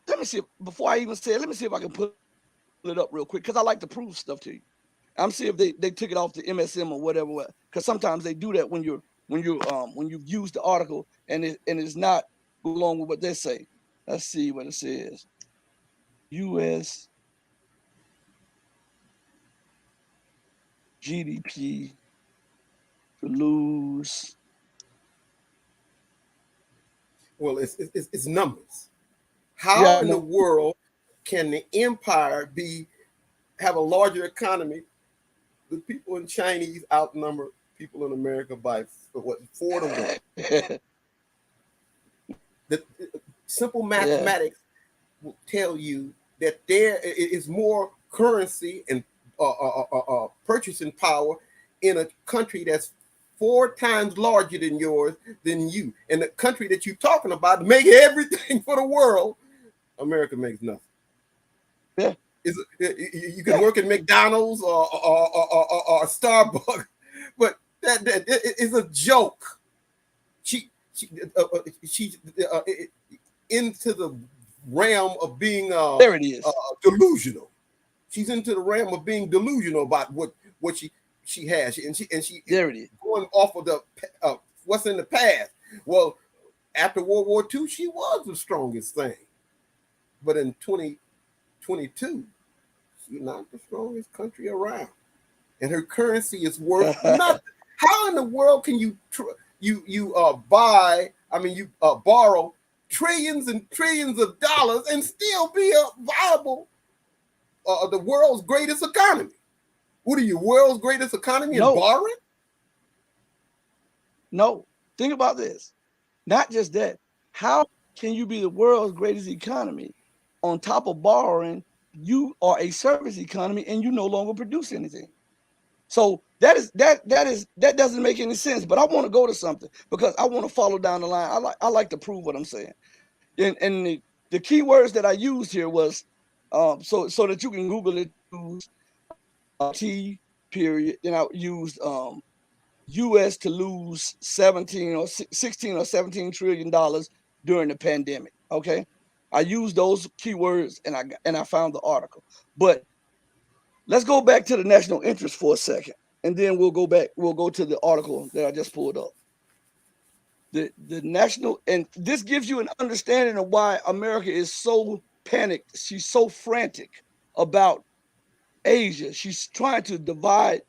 let me see, before I even say it, let me see if I can pull it up real quick, because I like to prove stuff to you. I'm see if they took it off the MSM or whatever, because sometimes they do that when you've used the article and it's not along with what they say. Let's see what it says. U.S. GDP to lose. Well, it's numbers. How in the world can the empire have a larger economy? The people in Chinese outnumber people in America by 4-1. The simple mathematics will tell you that there is more currency and purchasing power in a country that's 4 times larger than yours, than you. And the country that you're talking about make everything for the world, America makes nothing. Yeah. You can work at McDonald's or Starbucks, but that is a joke. She's into the realm of being there it is. Delusional. She's into the realm of being delusional about what she has, and she there it is. Going off of the what's in the past. Well, after World War II, she was the strongest thing, but in 2022, she's not the strongest country around, and her currency is worth nothing. How in the world can you borrow trillions and trillions of dollars and still be a viable the world's greatest economy? What are you, world's greatest economy and borrowing? No. Think about this. Not just that. How can you be the world's greatest economy on top of borrowing? You are a service economy and you no longer produce anything. So that doesn't make any sense. But I want to go to something because I want to follow down the line. I like to prove what I'm saying. And the key words that I used here was so that you can Google it. Use T period. Then I used U.S. to lose 16 or 17 trillion dollars during the pandemic. Okay, I used those keywords and I found the article. But let's go back to the national interest for a second, and then we'll go to the article that I just pulled up. The national, and this gives you an understanding of why America is so panicked. She's so frantic about Asia. She's trying to divide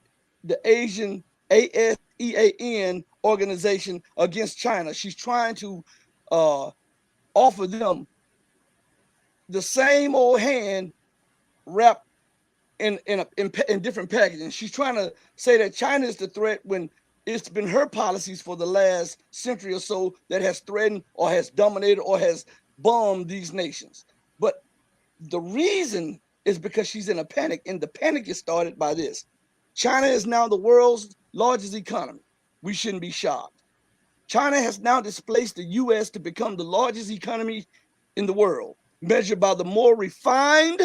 the Asian ASEAN organization against China. She's trying to offer them the same old hand wrapped in different packaging. She's trying to say that China is the threat when it's been her policies for the last century or so that has threatened or has dominated or has bombed these nations. But the reason is because she's in a panic, and the panic is started by this. China is now the world's largest economy. We shouldn't be shocked. China has now displaced the US to become the largest economy in the world, measured by the more refined,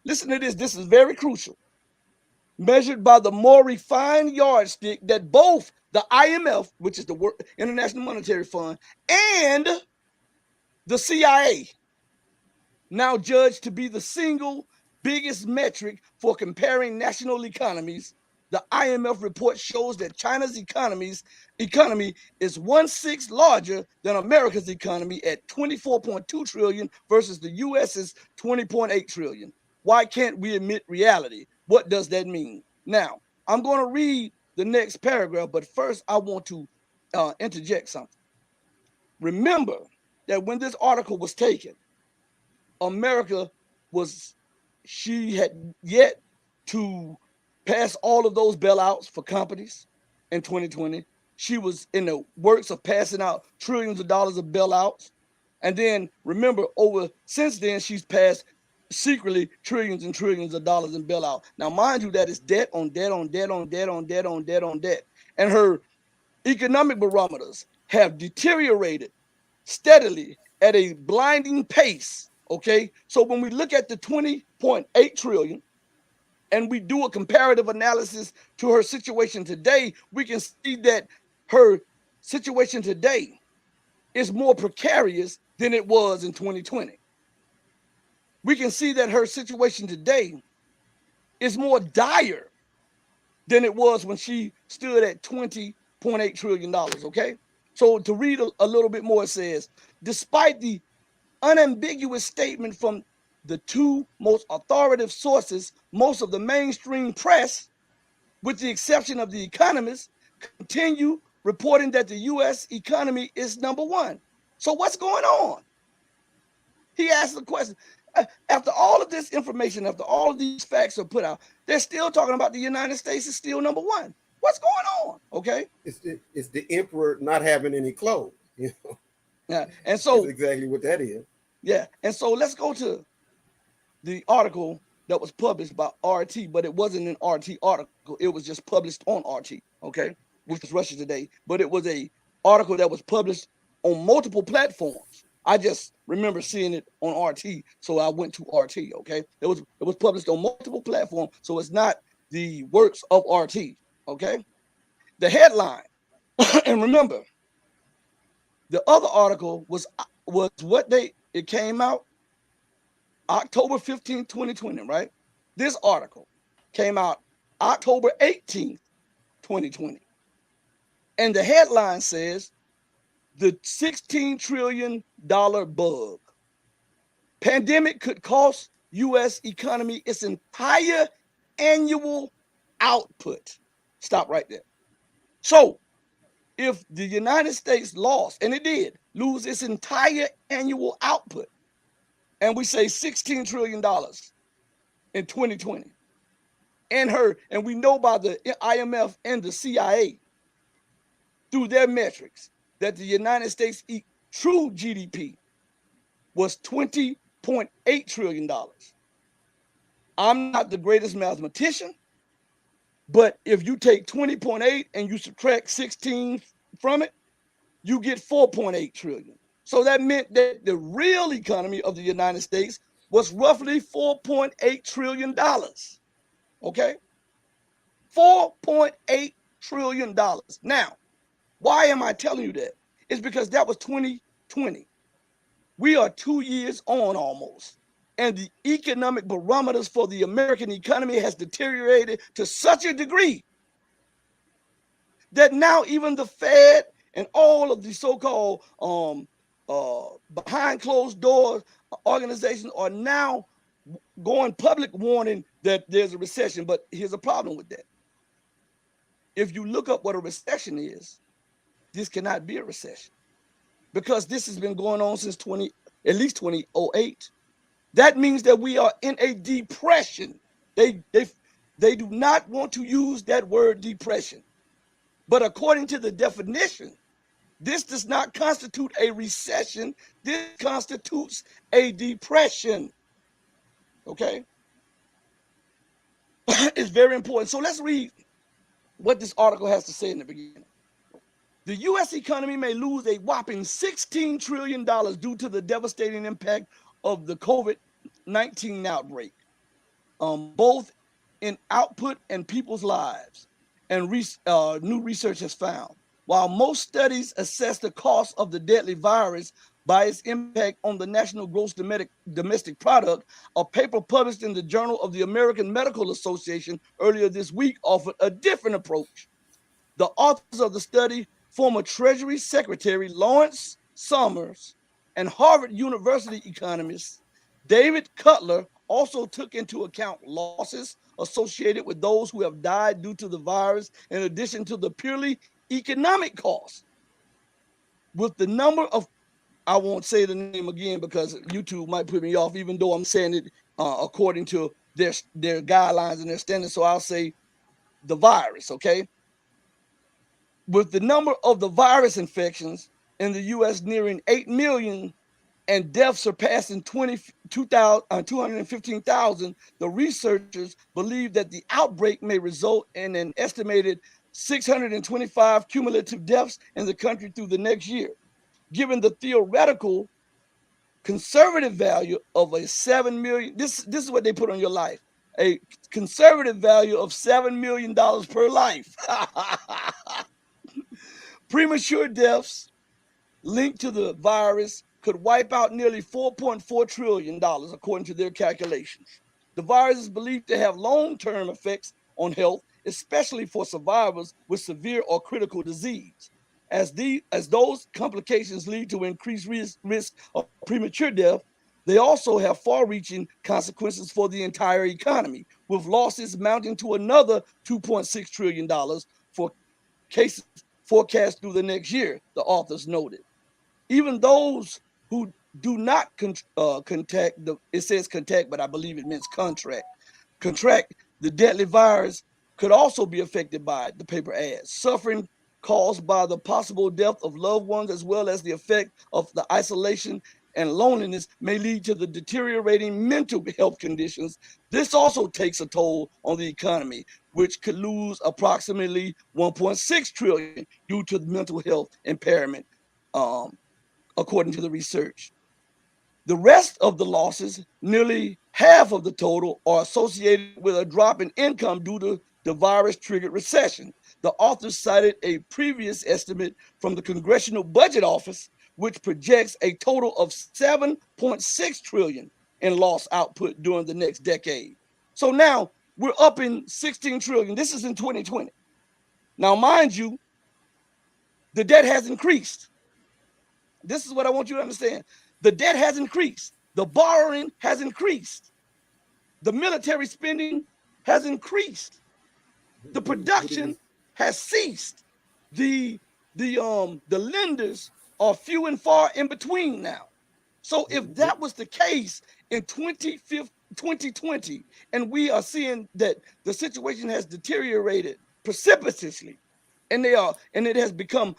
listen to this is very crucial, measured by the more refined yardstick that both the IMF, which is the International Monetary Fund, and the CIA now judged to be the single biggest metric for comparing national economies. The IMF report shows that China's economy is 1/6 larger than America's economy at 24.2 trillion versus the US's 20.8 trillion. Why can't we admit reality? What does that mean? Now, I'm going to read the next paragraph, but first I want to interject something. Remember that when this article was taken, America was, she had yet to pass all of those bailouts for companies in 2020. She was in the works of passing out trillions of dollars of bailouts. And then remember, over since then, she's passed secretly trillions and trillions of dollars in bailout. Now, mind you, that is debt on debt on debt on debt on debt on debt on debt. And her economic barometers have deteriorated steadily at a blinding pace. Okay, so when we look at the 20.8 trillion and we do a comparative analysis to her situation today, we can see that her situation today is more precarious than it was in 2020. We can see that her situation today is more dire than it was when she stood at $20.8 trillion. Okay, so to read a little bit more, it says, despite the unambiguous statement from the two most authoritative sources, most of the mainstream press, with the exception of The Economist, continue reporting that the U.S. economy is number one. So what's going on? He asked the question. After all of this information, after all of these facts are put out, they're still talking about the United States is still number one. What's going on? Okay. It's the emperor not having any clothes. You know, yeah, and so that's exactly what that is. Yeah, and so let's go to the article that was published by RT, but it wasn't an RT article. It was just published on RT, okay, which was Russia Today. But it was a article that was published on multiple platforms. I just remember seeing it on RT, so I went to RT. Okay, it was published on multiple platforms, so it's not the works of RT. Okay, the headline, and remember, the other article was what it came out October 15th, 2020, right? This article came out October 18th, 2020. And the headline says, the $16 trillion bug. Pandemic could cost U.S. economy its entire annual output. Stop right there. So if the United States lost, and it did, lose its entire annual output, and we say $16 trillion in 2020, and we know by the IMF and the CIA through their metrics that the United States true GDP was $20.8 trillion. I'm not the greatest mathematician, but if you take 20.8 and you subtract 16 from it, you get 4.8 trillion. So that meant that the real economy of the United States was roughly $4.8 trillion. Okay? $4.8 trillion. Now, why am I telling you that? It's because that was 2020. We are 2 years on almost. And the economic barometers for the American economy has deteriorated to such a degree that now even the Fed and all of the so-called behind closed doors organizations are now going public warning that there's a recession. But here's a problem with that. If you look up what a recession is, this cannot be a recession because this has been going on since at least 2008. That means that we are in a depression. They do not want to use that word depression. But according to the definition, this does not constitute a recession. This constitutes a depression. Okay? It's very important. So let's read what this article has to say in the beginning. The U.S. economy may lose a whopping $16 trillion due to the devastating impact of the COVID-19 outbreak, both in output and people's lives, and new research has found. While most studies assess the cost of the deadly virus by its impact on the national gross domestic product, a paper published in the Journal of the American Medical Association earlier this week offered a different approach. The authors of the study, former Treasury Secretary Lawrence Summers and Harvard University economist David Cutler, also took into account losses associated with those who have died due to the virus, in addition to the purely economic costs. With the number of, I won't say the name again because YouTube might put me off, even though I'm saying it according to their guidelines and their standards. So I'll say the virus, okay? With the number of the virus infections in the U.S. nearing 8 million and deaths surpassing 215,000, the researchers believe that the outbreak may result in an estimated 625 cumulative deaths in the country through the next year. Given the theoretical conservative value of a 7 million, this is what they put on your life, a conservative value of $7 million per life. Premature deaths linked to the virus could wipe out nearly $4.4 trillion, according to their calculations. The virus is believed to have long-term effects on health, especially for survivors with severe or critical disease. As those complications lead to increased risk of premature death, they also have far-reaching consequences for the entire economy, with losses mounting to another $2.6 trillion for cases forecast through the next year, the authors noted. Even those who do not contact it says contact, but I believe it means contract the deadly virus could also be affected by it, the paper adds. Suffering caused by the possible death of loved ones, as well as the effect of the isolation and loneliness, may lead to the deteriorating mental health conditions. This also takes a toll on the economy, which could lose approximately 1.6 trillion due to the mental health impairment, according to the research. The rest of the losses, nearly half of the total, are associated with a drop in income due to the virus-triggered recession. The authors cited a previous estimate from the Congressional Budget Office, which projects a total of 7.6 trillion in lost output during the next decade. So now we're up in 16 trillion. This is in 2020. Now, mind you, the debt has increased. This is what I want you to understand. The debt has increased. The borrowing has increased. The military spending has increased. The production has ceased. The lenders are few and far in between now. So if that was the case in 2020, and we are seeing that the situation has deteriorated precipitously, and it has become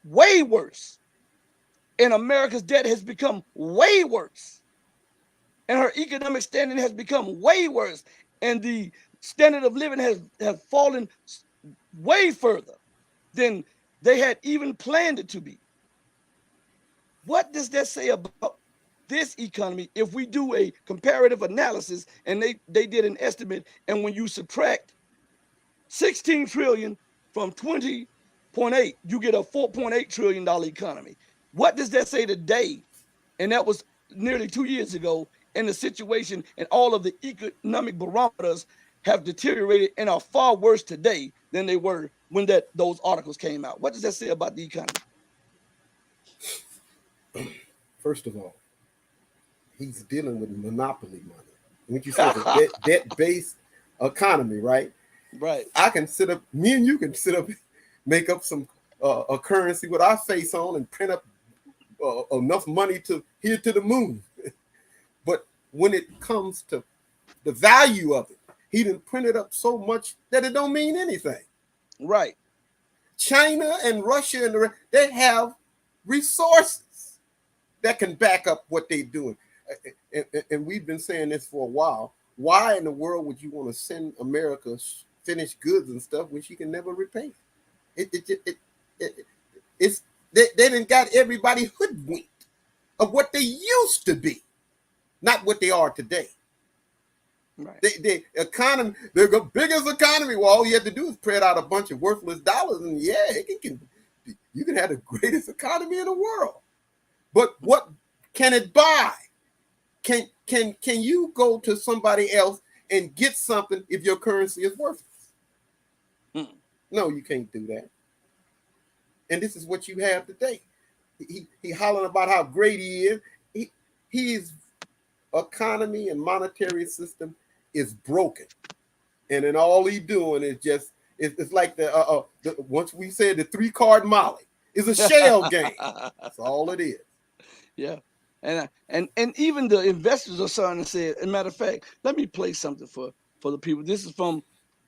way worse, and America's debt has become way worse, and her economic standing has become way worse, and the standard of living has fallen way further than they had even planned it to be. What does that say about this economy if we do a comparative analysis and they did an estimate, and when you subtract 16 trillion from 20.8, you get a $4.8 trillion economy. What does that say today? And that was nearly 2 years ago, and the situation and all of the economic barometers have deteriorated and are far worse today than they were when those articles came out. What does that say about the economy? First of all, he's dealing with monopoly money. When you say a debt-based economy, right? Right. I can sit up, me and you can sit up, make up some a currency with our face on and print up enough money to here to the moon. But when it comes to the value of it, He done printed up so much that it don't mean anything. Right. China and Russia and they have resources that can back up what they're doing. And we've been saying this for a while. Why in the world would you want to send America finished goods and stuff when she can never repay it? It's they done got everybody hoodwinked of what they used to be, not what they are today. Right. The economy, the biggest economy. Well, all you have to do is print out a bunch of worthless dollars, and yeah, you can have the greatest economy in the world. But what can it buy? Can you go to somebody else and get something if your currency is worthless? No, you can't do that. And this is what you have today. He hollering about how great he is. His economy and monetary system is broken, and then all he doing is just it's like the once we said the 3-card Molly is a shell game. That's all it is. Yeah. And even the investors are starting to say it. As a matter of fact, let me play something for the people. This is from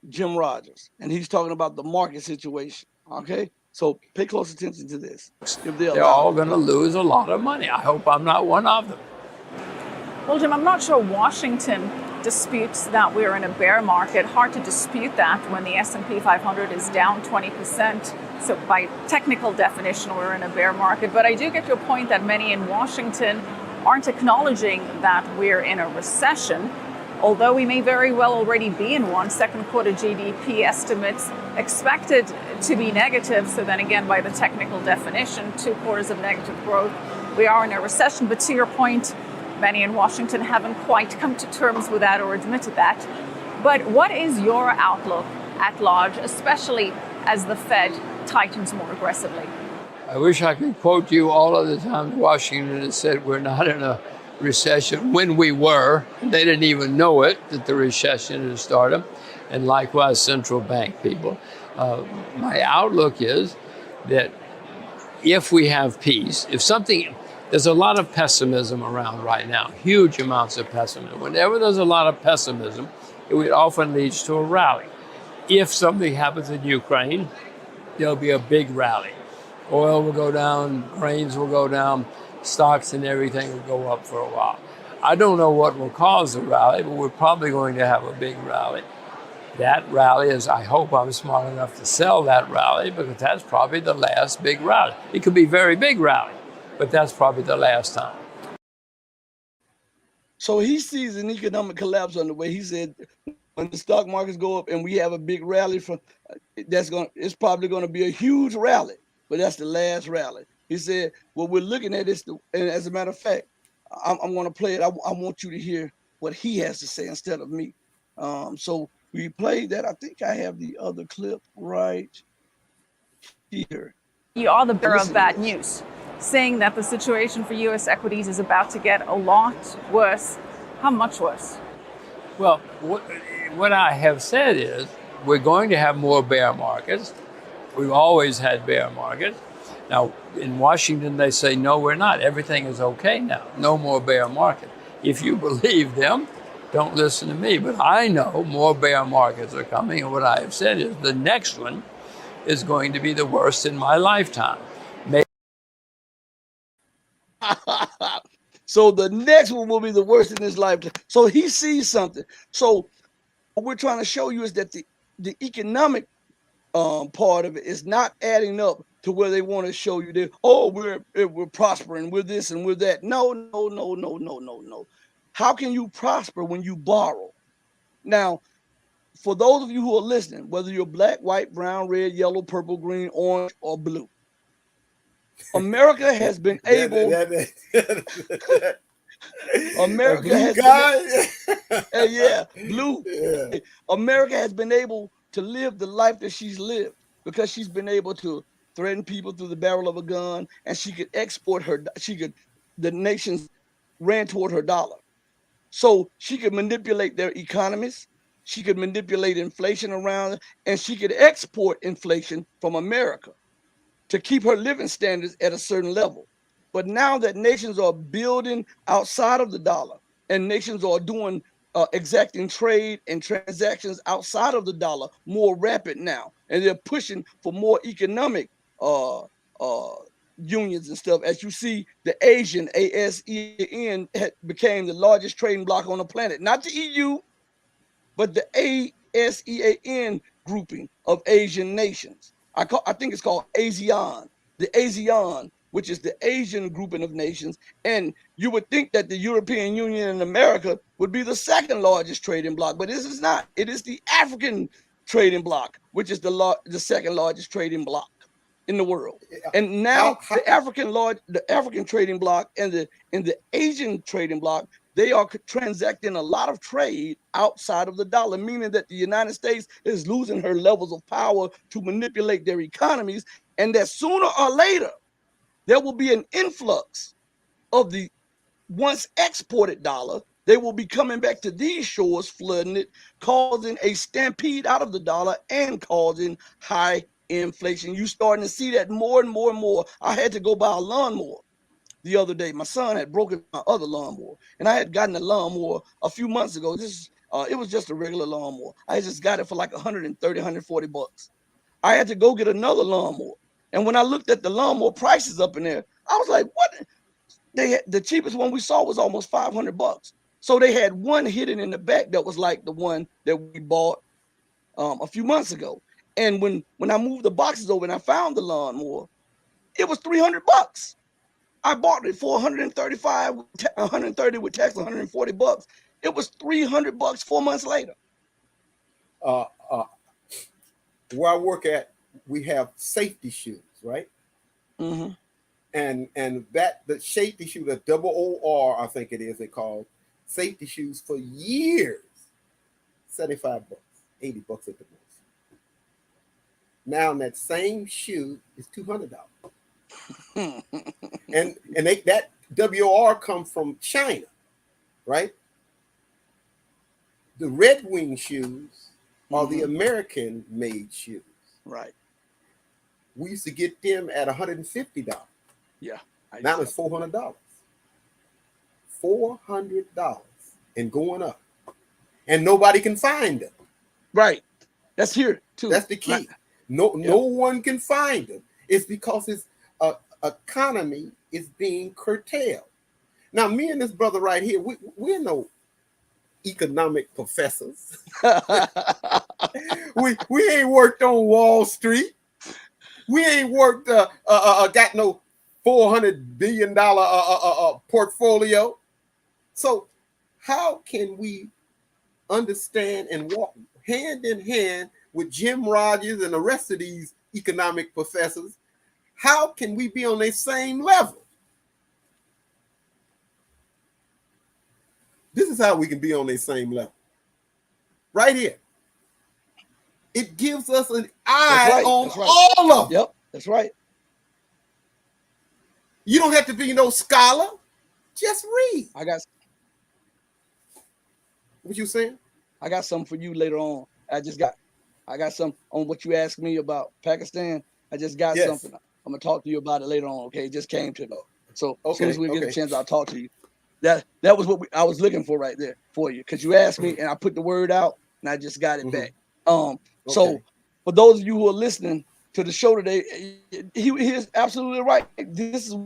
Jim Rogers, and he's talking about the market situation. Okay, so pay close attention to this. If they're all going to lose a lot of money. I hope I'm not one of them. Well, Jim, I'm not sure Washington disputes that we're in a bear market. Hard to dispute that when the S&P 500 is down 20%. So by technical definition, we're in a bear market. But I do get your point that many in Washington aren't acknowledging that we're in a recession, although we may very well already be in one. Second quarter GDP estimates expected to be negative. So then again, by the technical definition, 2 quarters of negative growth, we are in a recession. But to your point, many in Washington haven't quite come to terms with that or admitted that. But what is your outlook at large, especially as the Fed tightens more aggressively? I wish I could quote you all of the time. Washington has said we're not in a recession when we were. They didn't even know it, that the recession had started. And likewise, central bank people. My outlook is that if we have peace, there's a lot of pessimism around right now, huge amounts of pessimism. Whenever there's a lot of pessimism, it often leads to a rally. If something happens in Ukraine, there'll be a big rally. Oil will go down, grains will go down, stocks and everything will go up for a while. I don't know what will cause the rally, but we're probably going to have a big rally. That rally is, I hope I'm smart enough to sell that rally, because that's probably the last big rally. It could be a very big rally, but that's probably the last time. So he sees an economic collapse on the way. He said, when the stock markets go up and we have a big rally, it's probably going to be a huge rally, but that's the last rally. He said, what we're looking at is, and as a matter of fact, I'm going to play it. I want you to hear what he has to say instead of me. So we played that. I think I have the other clip right here. You are the bearer of bad news, saying that the situation for U.S. equities is about to get a lot worse. How much worse? Well, what I have said is we're going to have more bear markets. We've always had bear markets. Now, in Washington, they say, no, we're not. Everything is okay now. No more bear market. If you believe them, don't listen to me. But I know more bear markets are coming. And what I have said is the next one is going to be the worst in my lifetime. So the next one will be the worst in his lifetime. So he sees something. So what we're trying to show you is that the economic part of it is not adding up to where they want to show you that, oh, we're prospering, we're this and we're that. No. How can you prosper when you borrow? Now, for those of you who are listening, whether you're black, white, brown, red, yellow, purple, green, orange, or blue, America has been able. America has blue. Yeah. America has been able to live the life that she's lived because she's been able to threaten people through the barrel of a gun, and she could export the nations ran toward her dollar. So she could manipulate their economies, she could manipulate inflation around, and she could export inflation from America to keep her living standards at a certain level. But now that nations are building outside of the dollar and nations are doing exacting trade and transactions outside of the dollar more rapid now, and they're pushing for more economic uh, uh, unions and stuff. As you see, the Asian ASEAN became the largest trading bloc on the planet, not the EU, but the ASEAN grouping of Asian nations. I think it's called ASEAN, the ASEAN, which is the Asian grouping of nations. And you would think that the European Union and America would be the second largest trading bloc, but this is not. It is the African trading bloc, which is the second largest trading bloc in the world. And now how the African trading bloc and the Asian trading bloc, they are transacting a lot of trade outside of the dollar, meaning that the United States is losing her levels of power to manipulate their economies, and that sooner or later there will be an influx of the once exported dollar. They will be coming back to these shores, flooding it, causing a stampede out of the dollar and causing high inflation. You starting to see that more and more and more. I had to go buy a lawnmower the other day. My son had broken my other lawnmower, and I had gotten a lawnmower a few months ago. It was just a regular lawnmower. I just got it for like 130, 140 bucks. I had to go get another lawnmower. And when I looked at the lawnmower prices up in there, I was like, what? The cheapest one we saw was almost 500 bucks. So they had one hidden in the back that was like the one that we bought a few months ago. And when I moved the boxes over and I found the lawnmower, it was 300 bucks. I bought it for 135, 130 with tax, 140 bucks. It was 300 bucks 4 months later. uh, uh, where I work at, we have safety shoes, right? Mm-hmm. And that the safety shoe, the double OR, I think it is, they call safety shoes for years, 75 bucks, 80 bucks at the most. Now that same shoe is $200. and that WR come from China, right? The Red Wing shoes are the American made shoes. Right. We used to get them at $150. Yeah. Now it's $400. $400 and going up. And nobody can find them. Right. That's here too. That's the key. No one can find them. It's because its economy is being curtailed. Now, me and this brother right here, we're no economic professors. we ain't worked on Wall Street. We ain't worked got no $400 billion portfolio. So how can we understand and walk hand in hand with Jim Rogers and the rest of these economic professors? How can we be on the same level? This is how we can be on the same level. Right here. It gives us an eye on all of them. Yep, that's right. You don't have to be no scholar. Just read. What you saying? I got something for you later on. I got some on what you asked me about Pakistan. I just got something. I'm gonna talk to you about it later on. Okay, it just came to me. So as soon as we get a chance, I'll talk to you. That was what I was looking for right there for you, because you asked me and I put the word out and I just got it back. So for those of you who are listening to the show today, he is absolutely right. This is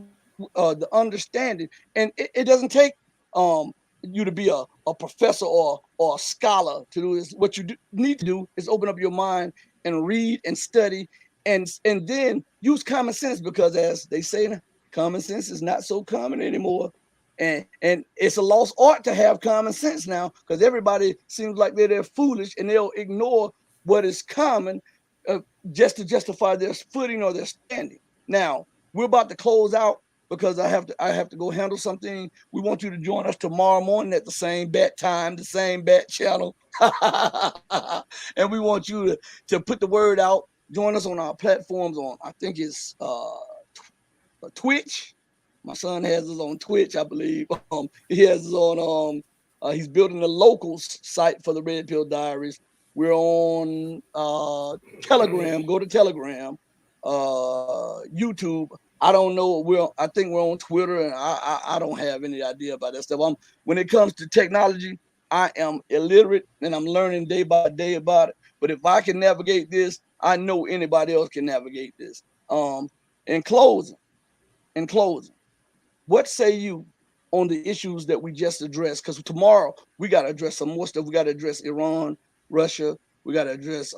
the understanding, and it doesn't take you to be a professor or a scholar to do this. What you need to do is open up your mind and read and study, and then use common sense, because as they say, common sense is not so common anymore. And it's a lost art to have common sense now, because everybody seems like they're foolish and they'll ignore what is common just to justify their footing or their standing. Now, we're about to close out because I have to go handle something. We want you to join us tomorrow morning at the same bat time, the same bat channel. And we want you to put the word out. Join us on our platforms on, I think it's Twitch. My son has us on Twitch, I believe. He has us on. He's building a local site for the Red Pill Diaries. We're on Telegram. Go to Telegram, YouTube. I don't know. I think we're on Twitter, and I don't have any idea about that stuff. When it comes to technology, I am illiterate and I'm learning day by day about it. But if I can navigate this, I know anybody else can navigate this. In closing, in closing, what say you on the issues that we just addressed? Because tomorrow we got to address some more stuff. We got to address Iran, Russia. We got to address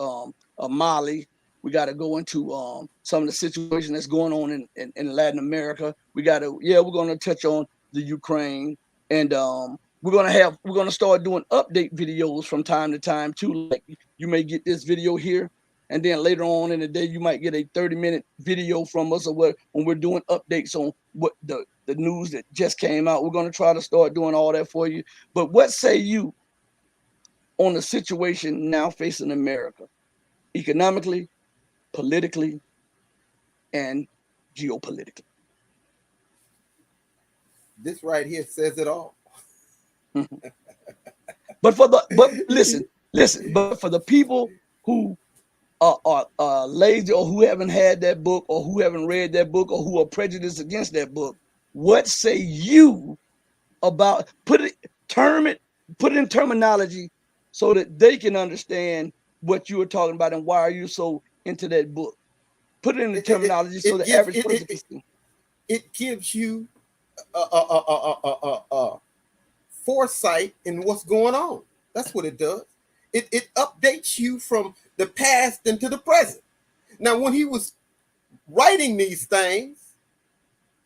Mali. We got to go into some of the situation that's going on in Latin America. We're going to touch on the Ukraine, and we're gonna start doing update videos from time to time too. Like you may get this video here, and then later on in the day you might get a 30-minute video from us, or what when we're doing updates on what the news that just came out. We're going to try to start doing all that for you. But what say you on the situation now facing America, economically, politically, and geopolitically? This right here says it all. But listen, but for the people who are lazy, or who haven't had that book, or who haven't read that book, or who are prejudiced against that book, what say you about put it in terminology so that they can understand what you were talking about, and why are you so into that book? Put it in the terminology so the average person can see. It gives you foresight in what's going on. That's what it does. It updates you from the past into the present. Now, when he was writing these things,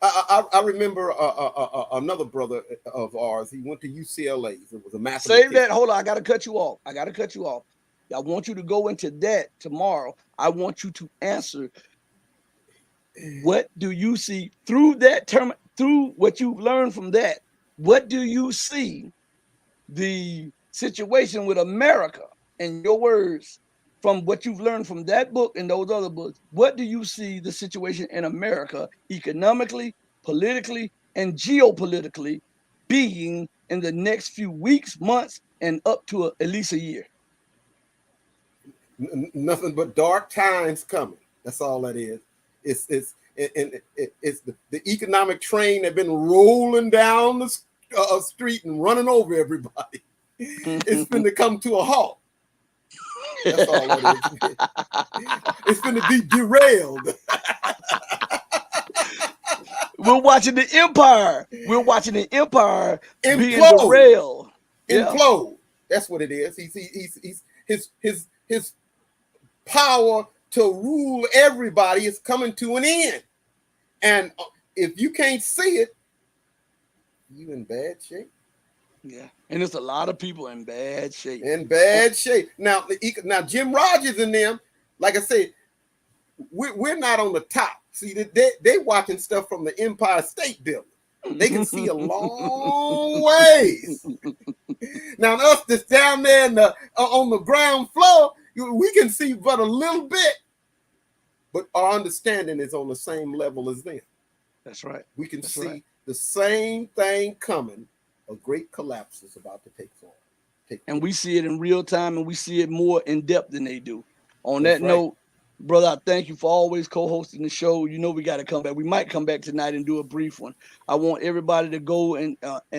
I remember another brother of ours. He went to UCLA. It was a mathematician. Save that. Hold on. I got to cut you off. I want you to go into that tomorrow. I want you to answer. What do you see through that term, through what you've learned from that? What do you see the situation with America, in your words, from what you've learned from that book and those other books? What do you see the situation in America economically, politically, and geopolitically being in the next few weeks, months, and up to at least a year? Nothing but dark times coming. That's all that is. It's the economic train that's been rolling down the street and running over everybody. It's going to come to a halt. That's all it is. It's going to be derailed. We're watching the empire. Implode. Being derailed. Implode. Yeah. That's what it is. His power to rule everybody is coming to an end. And if you can't see it, you in bad shape. Yeah, and there's a lot of people in bad shape. Now Jim Rogers and them, like I said, we're not on the top. See, they watching stuff from the Empire State Building. They can see a long ways. Now us that's down there on the ground floor, we can see but a little bit. But our understanding is on the same level as them. That's right. We can see the same thing coming. A great collapse is about to take form. And we see it in real time, and we see it more in depth than they do. On that note, brother, I thank you for always co-hosting the show. You know we got to come back. We might come back tonight and do a brief one. I want everybody to go and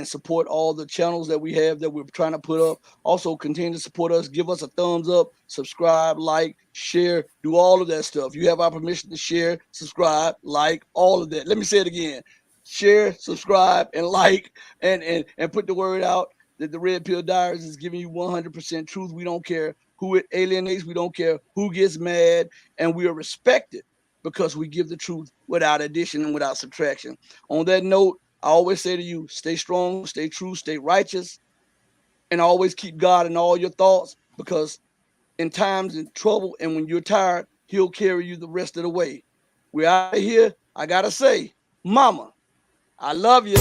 support all the channels that we have that we're trying to put up. Also, continue to support us. Give us a thumbs up, subscribe, like, share, do all of that stuff. You have our permission to share, subscribe, like, all of that. Let me say it again. Share, subscribe, and like, and put the word out that the Red Pill Diaries is giving you 100% truth. We don't care who it alienates. We don't care who gets mad, and we are respected because we give the truth without addition and without subtraction. On that note, I always say to you, stay strong, stay true, stay righteous, and always keep God in all your thoughts, because in times of trouble and when you're tired, he'll carry you the rest of the way. We're out of here. I got to say, Mama, I love you.